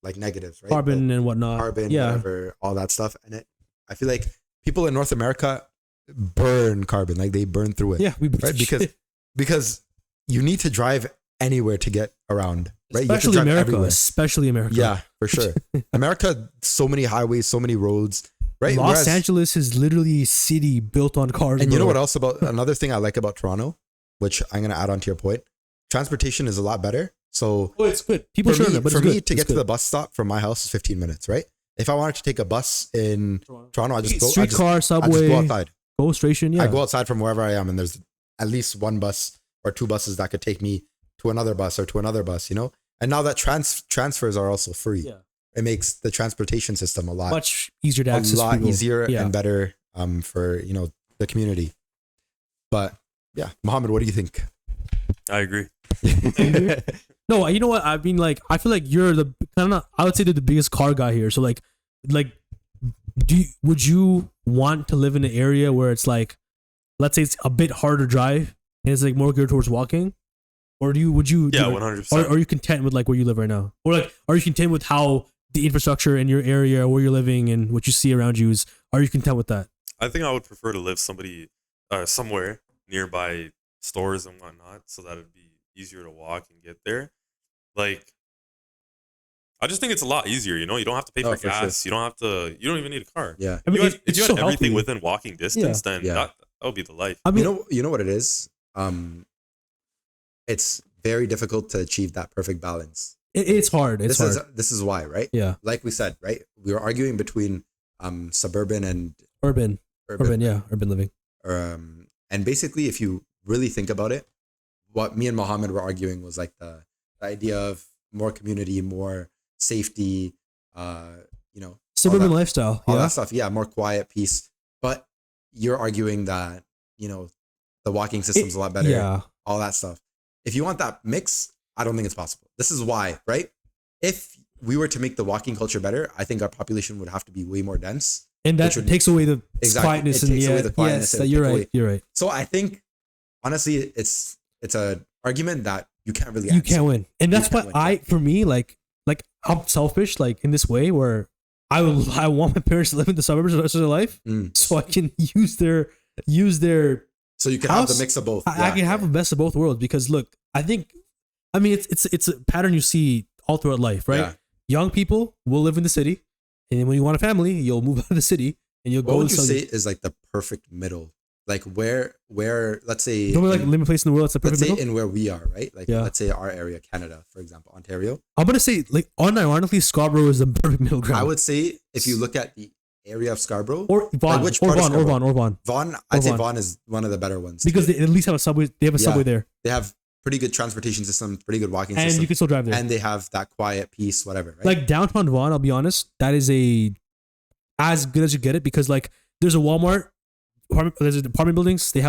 like negatives, right? Carbon and whatnot. Whatever, all that stuff. And I feel like people in North America burn carbon, like they burn through it. Yeah, right? Because you need to drive anywhere to get around, right? Especially America. Especially America. Yeah, for sure. America, so many highways, so many roads. Right? Los Angeles is literally a city built on cars. And you know what else about another thing I like about Toronto, which I'm going to add on to your point, transportation is a lot better. So it's good. People for me to get to the bus stop from my house is 15 minutes, right? If I wanted to take a bus in Toronto, I just go streetcar, subway, I just go outside. Go station, yeah. I go outside from wherever I am, and there's at least one bus or two buses that could take me to another bus or to another bus, And now that transfers are also free. Yeah. It makes the transportation system much easier to access. Easier and better for the community. But yeah, Mohammed, what do you think? I agree. No, you know what? I mean, like, I feel like you're I would say the biggest car guy here. So like, would you want to live in an area where it's like, let's say it's a bit harder to drive and it's like more geared towards walking? Or would you? Yeah, 100%. Are you content with like where you live right now? Or like, are you content with how the infrastructure in your area, where you're living, and what you see around you is? Are you content with that? I think I would prefer to live somewhere nearby stores and whatnot, so that it'd be easier to walk and get there. Like, I just think it's a lot easier. You don't have to pay for gas. Sure. You don't even need a car. Yeah, I mean, if you had everything within walking distance, then that would be the life. I mean, you know what it is. It's very difficult to achieve that perfect balance. It's hard. This is why, right? Yeah. Like we said, right? We were arguing between suburban and urban living. And basically, if you really think about it, what me and Mohammed were arguing was like the idea of more community, more safety, you know, Suburban lifestyle. all Yeah. that stuff. Yeah, more quiet, peace. But you're arguing that, you know, the walking system's a lot better. Yeah. All that stuff. If you want that mix, I don't think it's possible. This is why, right? If we were to make the walking culture better, I think our population would have to be way more dense. And that would- takes away the Exactly. quietness. It takes away the quietness. Yes, It'll you're take right. away- You're right. So I think, honestly, it's a argument that you can't really You answer. can't win, and that's can't why win. for me, like I'm selfish, like in this way where I want my parents to live in the suburbs the rest of their life, Mm. so I can use their So you can have house. the mix of both. I can have the best of both worlds because look, I mean it's a pattern you see all throughout life, right? Yeah. Young people will live in the city, and then when you want a family, you'll move out of the city and you'll What go. would you to say is like the perfect middle? Like where let's say don't like live a place in the world that's the let's perfect say middle? in where we are, right? Like Yeah. let's say our area, Canada, for example, Ontario. I'm gonna say like unironically, Scarborough is the perfect middle ground. I would say if you look at the area of Scarborough, or Vaughan, which or part of Vaughan, or Scarborough? Vaughan, or Vaughan, Vaughan, I'd say Vaughan. Vaughan is one of the better ones because too. they at least have a subway. They have a Yeah. subway there, They have pretty good transportation system, pretty good walking and system, you can still drive there. and they have that quiet peace, whatever. Right? Like downtown Vaughan, I'll be honest, that is as good as you get it because like there's a Walmart, there's apartment buildings. They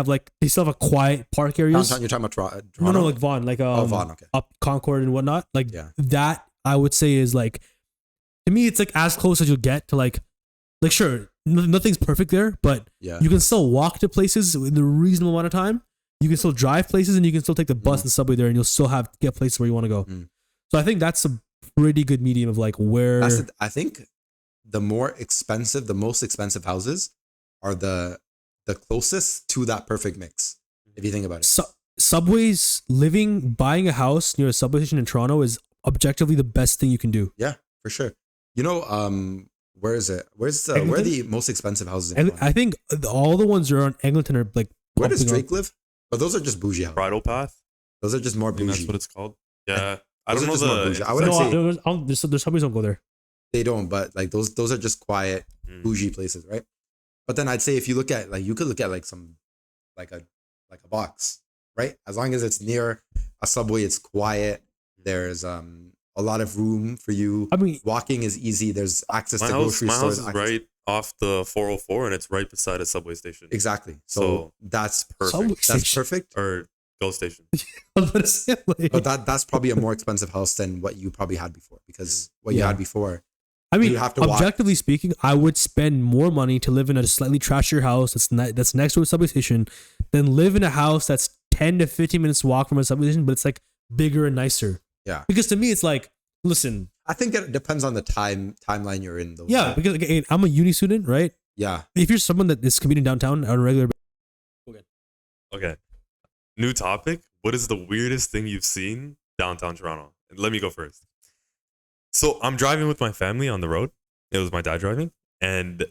still have a quiet park areas. downtown, you're talking about No, Toronto? like Vaughan, like Vaughan, okay. up Concord and whatnot. Like Yeah. that, I would say is like to me, it's like as close as you'll get to like sure, nothing's perfect there, but Yeah. you can still walk to places in a reasonable amount of time. You can still drive places, and you can still take the bus and subway there, and you'll still get places where you want to go. Mm. So I think that's a pretty good medium of like where. I think the most expensive houses are the closest to that perfect mix. If you think about it. Subways, buying a house near a subway station in Toronto is objectively the best thing you can do. Yeah, for sure. You know, where is it? Where are Eglinton? the most expensive houses in And Toronto? I think all the ones that are on Eglinton are like. Where does bumping up. Drake live? But those are just bougie houses. Bridal path. Those are just more I think that's bougie. what it's called. Yeah. I Those don't are know just more bougie. I the. wouldn't No, say- there's subways don't go there. They don't, but like those are just quiet, bougie places, right? But then I'd say if you look at like you could look at like some like a box, right? As long as it's near a subway, it's quiet. There's a lot of room for you. I mean, Walking is easy. There's access My to house, grocery my stores. house is access- right off the 404, and it's right beside a subway station. Exactly. So So, that's Perfect. subway That's station. perfect. Or GO station. I was about to say, like- But that's probably a more expensive house than what you probably had before, because what you Yeah. had before. I mean, You have to walk. objectively speaking, I would spend more money to live in a slightly trashier house that's next to a subway station than live in a house that's 10 to 15 minutes walk from a subway station, but it's like bigger and nicer. Yeah. Because to me, it's like, listen, I think it depends on the timeline you're in, though. yeah, because again, I'm a uni student, right? Yeah. If you're someone that is commuting downtown on a regular Okay. New topic. What is the weirdest thing you've seen downtown Toronto? Let me go first. So I'm driving with my family on the road. It was my dad driving. And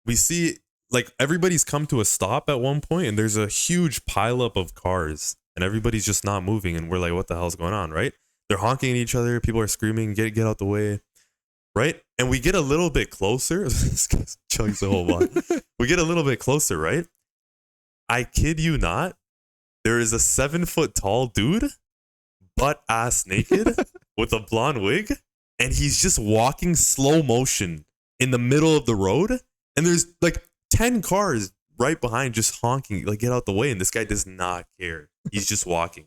we see like everybody's come to a stop at one point, and there's a huge pileup of cars, and everybody's just not moving. And we're like, what the hell's going on, right? They're honking at each other. People are screaming, get out the way, right? And we get a little bit closer. This guy's chugs the whole lot. We get a little bit closer, right? I kid you not. There is a 7-foot tall dude, butt ass naked, with a blonde wig, and he's just walking slow motion in the middle of the road. And there's like 10 cars right behind just honking, like, get out the way. And this guy does not care. He's just walking.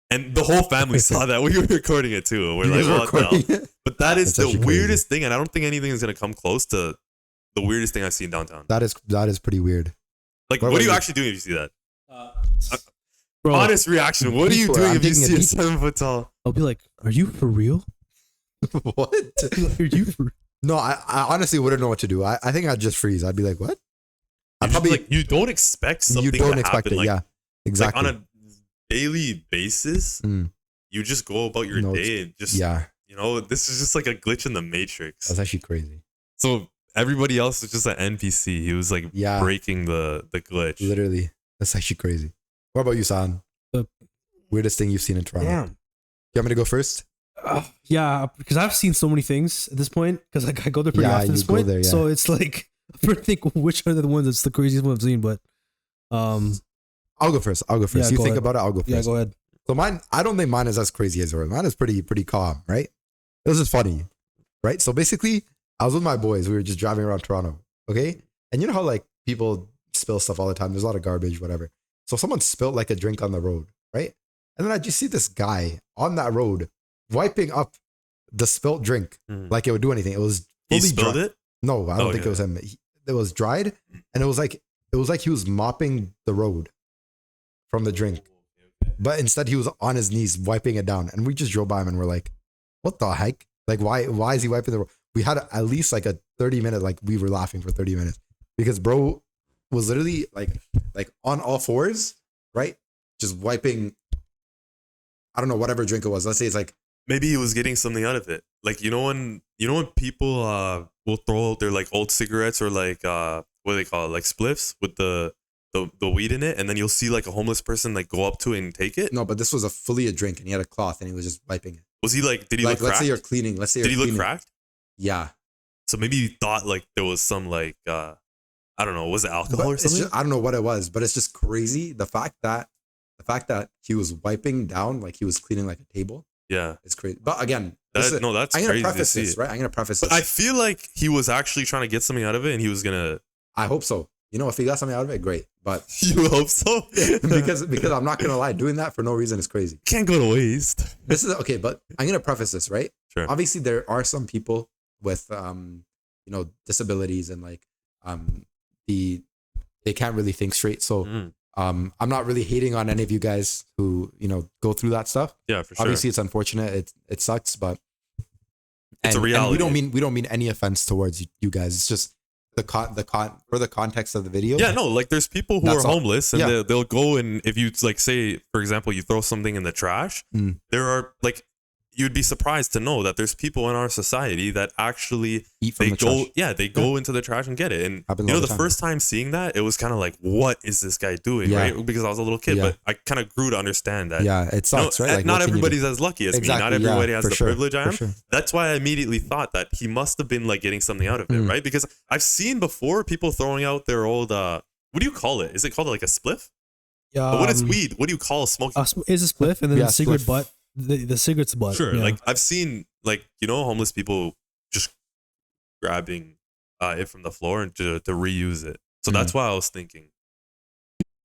And the whole family saw that. We were recording it too. And we're You like, guys were what the hell? recording it? But that is That's the actually crazy. weirdest thing. And I don't think anything is going to come close to the weirdest thing I've seen downtown. That is pretty weird. Like, What what are you about you? actually doing if you see that? bro, Honest reaction. What are you People, doing I'm if you taking a see a deep- 7-foot tall? I'll be like, are you for real? What? Are you for No, I honestly wouldn't know what to do. I think I'd just freeze. I'd be like, what? I'd You're just like, you don't expect something you don't to expect happen. it. Like, Yeah, exactly. Like on a daily basis, Mm. you just go about your No, day and just, Yeah, you know, this is just like a glitch in the matrix. that's actually crazy. So everybody else was just an NPC. He was like Yeah. breaking the glitch. Literally, that's actually crazy. What about you, San? Uh, Weirdest thing you've seen in Toronto? damn? You want me to go first? Yeah, because I've seen so many things at this point. Because like I go there pretty Yeah, often at this you go point. there, yeah. So it's like I'm trying to think which are the ones that's the craziest one I've seen. But I'll go first. Yeah, you go think ahead. about it. I'll go first. Yeah, go ahead. So mine, I don't think mine is as crazy as yours. Mine is pretty calm, right? This is funny, right? So basically, I was with my boys. We were just driving around Toronto, okay? And you know how like people spill stuff all the time. There's a lot of garbage, whatever. So someone spilled like a drink on the road, right? And then I just see this guy on that road wiping up the spilt drink like it would do anything. It was He fully spilled dry. it? No, I don't think it was him. It was dried, and it was like he was mopping the road from the drink. But instead, he was on his knees wiping it down, and we just drove by him, and we're like, "What the heck? Like, why is he wiping the road?" We had at least like a 30-minute, like we were laughing for 30 minutes because bro was literally like on all fours, right? Just wiping. I don't know, whatever drink it was. Let's say it's like Maybe he was getting something out of it. Like when people will throw out their like old cigarettes or like what do they call it, like spliffs with the weed in it, and then you'll see like a homeless person like go up to it and take it. no, but this was fully a drink, and he had a cloth, and he was just wiping it. Was he like? Did he Like look let's cracked? say you're cleaning. Let's say Did you're he look cleaning. cracked? Yeah. So maybe he thought like there was some like I don't know, was it alcohol But or it's something? just, I don't know what it was, but it's just crazy. The fact that he was wiping down like he was cleaning like a table Yeah. is crazy. But again, That's I'm gonna crazy to preface see. this, right? I'm gonna preface But this. I feel like he was actually trying to get something out of it, and he was gonna. I hope so. You know, if he got something out of it, great. But You hope so? because I'm not gonna lie, doing that for no reason is crazy. Can't go to waste. This is okay, but I'm gonna preface this, right? Sure. Obviously, there are some people with disabilities and like they can't really think straight. So I'm not really hating on any of you guys who go through that stuff. Yeah, for sure. Obviously, it's unfortunate. It sucks, but It's a and reality. we don't mean any offense towards you guys. It's just for the context of the video. Yeah, no, like there's people who That's are all. homeless and Yeah. they'll go, and if you like say, for example, you throw something in the trash, there are like, you'd be surprised to know that there's people in our society that actually Eat from the trash. they go into the trash and get it. And Happens you all know, the the time. first time seeing that, it was kind of like, what is this guy doing? Yeah. Right? Because I was a little kid, Yeah. but I kind of grew to understand that. Yeah, it sucks, right? Like, not what can you do? everybody's as lucky as me. Not Exactly, yeah, everybody has for the sure, privilege I for am. sure. That's why I immediately thought that he must have been like getting something out of it, Mm. right? Because I've seen before people throwing out their old what do you call it? Is it called like a spliff? But what is weed? What do you call smoking? Is a spliff, and then Yeah, the cigarette spliff. butt. The cigarette's butt. Sure. Yeah. Like I've seen like, homeless people just grabbing it from the floor and to reuse it. So that's why I was thinking.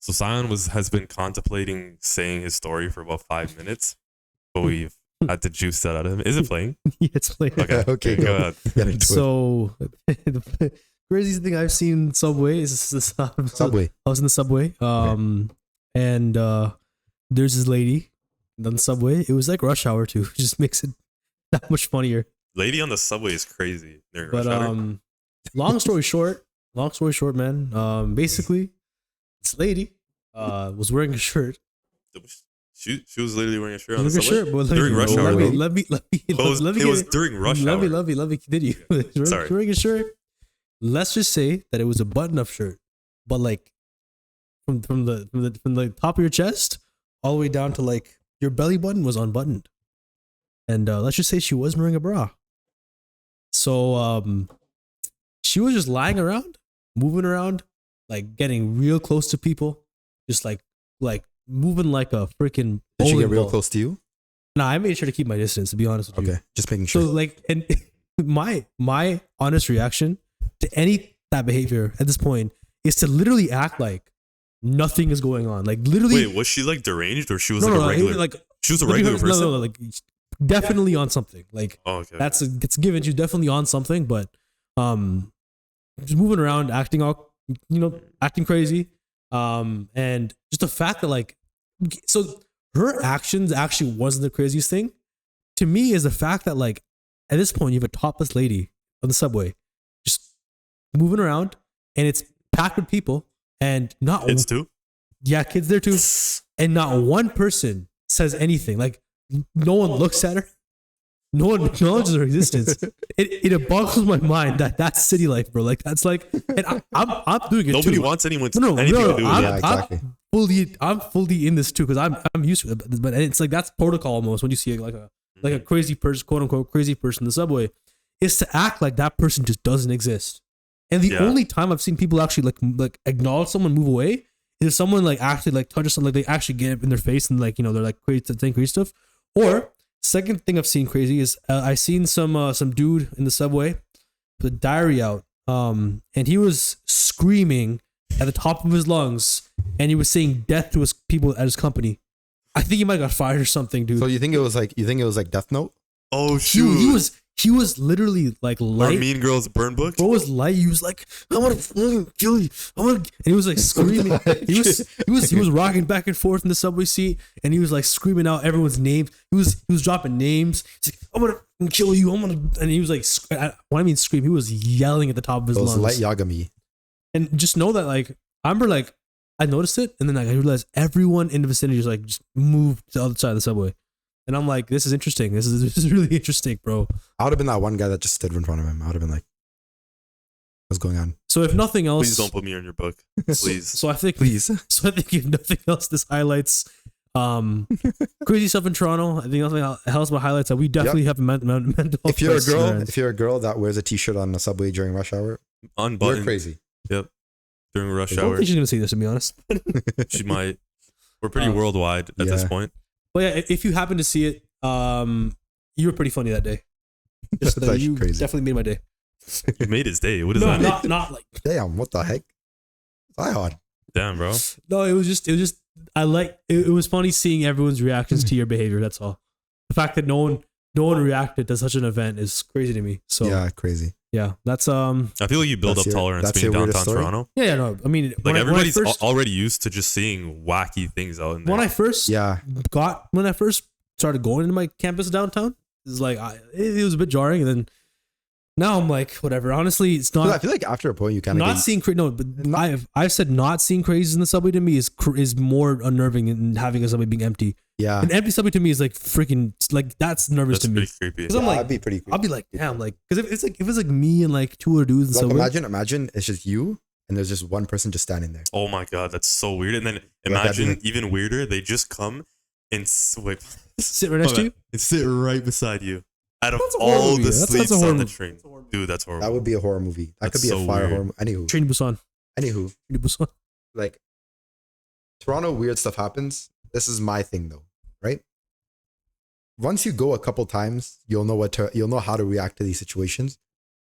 So Sion has been contemplating saying his story for about 5 minutes, but we've had to juice that out of him. Is it playing? Yeah, it's playing. Okay. Okay, go go. ahead. Get into it. So the craziest thing I've seen in Subway is this. Subway. I was in the subway, and there's this lady on the subway. It was like rush hour too. It just makes it that much funnier. Lady on the subway is crazy. During But rush hour. long story short, man. Basically, this lady was wearing a shirt. She was literally wearing a shirt on the Wearing a subway shirt, but during rush hour. let though. me It was during rush hour. Let me continue. Sorry. Wearing a shirt. Let's just say that it was a button-up shirt, but like from the top of your chest all the way down to like your belly button was unbuttoned, and let's just say she wasn't wearing a bra. So she was just lying around, moving around, like getting real close to people, just like moving like a freaking. Did she get bowling real ball. close to you? Nah, I made sure to keep my distance. To be honest with you. Okay, just making sure. So like, and my honest reaction to any that behavior at this point is to literally act like nothing is going on. Like literally. Wait, was she like deranged or she was no, like no, a regular? like She was a regular person. No, like definitely on something. Like Oh, okay. it's given. She's definitely on something, but just moving around, acting all acting crazy, and just the fact that like, so her actions actually wasn't the craziest thing to me. Is the fact that like at this point you have a topless lady on the subway, just moving around, and it's packed with people, and not Kids too. yeah, kids there too, and not one person says anything. Like no one looks at her. No one acknowledges her existence. It boggles my mind that that's city life, bro. Like that's like, and I'm doing it Nobody too. wants anyone to No, anything to do with I'm, it. Yeah, exactly. I'm fully in this too because I'm used to it. But it's like that's protocol almost when you see like a crazy person, quote unquote crazy person in the subway, is to act like that person just doesn't exist. And the Yeah. only time I've seen people actually like acknowledge someone, move away, if someone like actually like touches something, like they actually get it in their face and like, you know, they're like saying crazy stuff. Or second thing I've seen crazy is I seen some dude in the subway put a diary out, and he was screaming at the top of his lungs, and he was saying death to his people at his company. I think he might have got fired or something, dude. So you think it was like Death Note? Oh shoot! He was literally like light. Or Mean Girls Burn Book. Bro was light. He was like, "I want to kill you." And he was like screaming. He was rocking back and forth in the subway seat, and he was like screaming out everyone's names. He was dropping names. He's like, "I'm gonna kill you. I'm gonna," and he was like, when I mean scream, he was yelling at the top of his lungs. Light Yagami. And just know that, like, I remember, like, I noticed it, and then like, I realized everyone in the vicinity just moved to the other side of the subway. And I'm like, this is interesting. This is really interesting, bro. I would have been that one guy that just stood in front of him. I would have been like, what's going on? So if nothing else, Please don't put me on your book. Please. So I think, Please. So I think if nothing else, this highlights crazy stuff in Toronto. I think nothing else but highlights that we definitely have mental health. If you're a girl that wears a t-shirt on the subway during rush hour, Unbuttoned. you're crazy. Yep. During rush I don't hour. think she's gonna see this, to be honest. She might. We're pretty worldwide at this point. But yeah, if you happen to see it, you were pretty funny that day. Just, That's you crazy. definitely made my day. You made his day. What does that mean? Not like. Damn, what the heck? Zion. Damn, bro. No, it was just I like it was funny seeing everyone's reactions to your behavior. That's all. The fact that no one reacted to such an event is crazy to me. So Yeah, crazy. yeah, that's I feel like you build up tolerance being downtown Toronto. yeah, no, I mean, Like everybody's already used to just seeing wacky things out in there. when I first started going into my campus downtown, it's like it was a bit jarring, and then now I'm like, whatever. Honestly, it's not. I feel like after a point you kind of Not seeing no, but I've said not seeing crazies in the subway to me is more unnerving than having a subway being empty. Yeah, An empty subway to me is like freaking like that's nervous That's to me. pretty creepy. Because I'm like, that'd be pretty cool. I'll be like, damn, like, because if it's like me and like two other dudes in Like subway. imagine it's just you and there's just one person just standing there. Oh my god, that's so weird. And then Like, that'd be imagine like- even weirder, they just come and wait, Sit right next to you. and sit right beside you. Out of That's a horror all movie. the That's a sleeps horror on the movie. train, dude, that's horrible. That would be a horror movie. That That's could be so a fire weird. horror. Anywho, Train to Busan. anywho, Train to Busan. like Toronto, weird stuff happens. This is my thing though, right? Once you go a couple times, you'll know how to react to these situations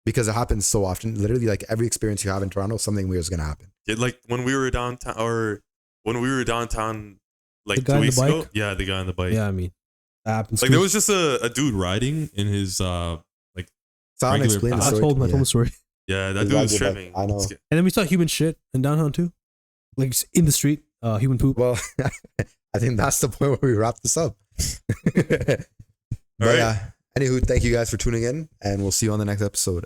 because it happens so often. Literally, like every experience you have in Toronto, something weird is gonna happen. Yeah, like when we were downtown, like The guy 2 on the weeks ago. bike? Yeah, the guy on the bike. Yeah, I mean, that happens. Like there was just a dude riding in his Sound Regular explain the I story. told to me, the story. yeah, that His dude was rides are like- tripping. I know. And then we saw human shit in downtown too, like just in the street, human poop. Well, I think that's the point where we wrap this up. But right. yeah, anywho, thank you guys for tuning in, and we'll see you on the next episode.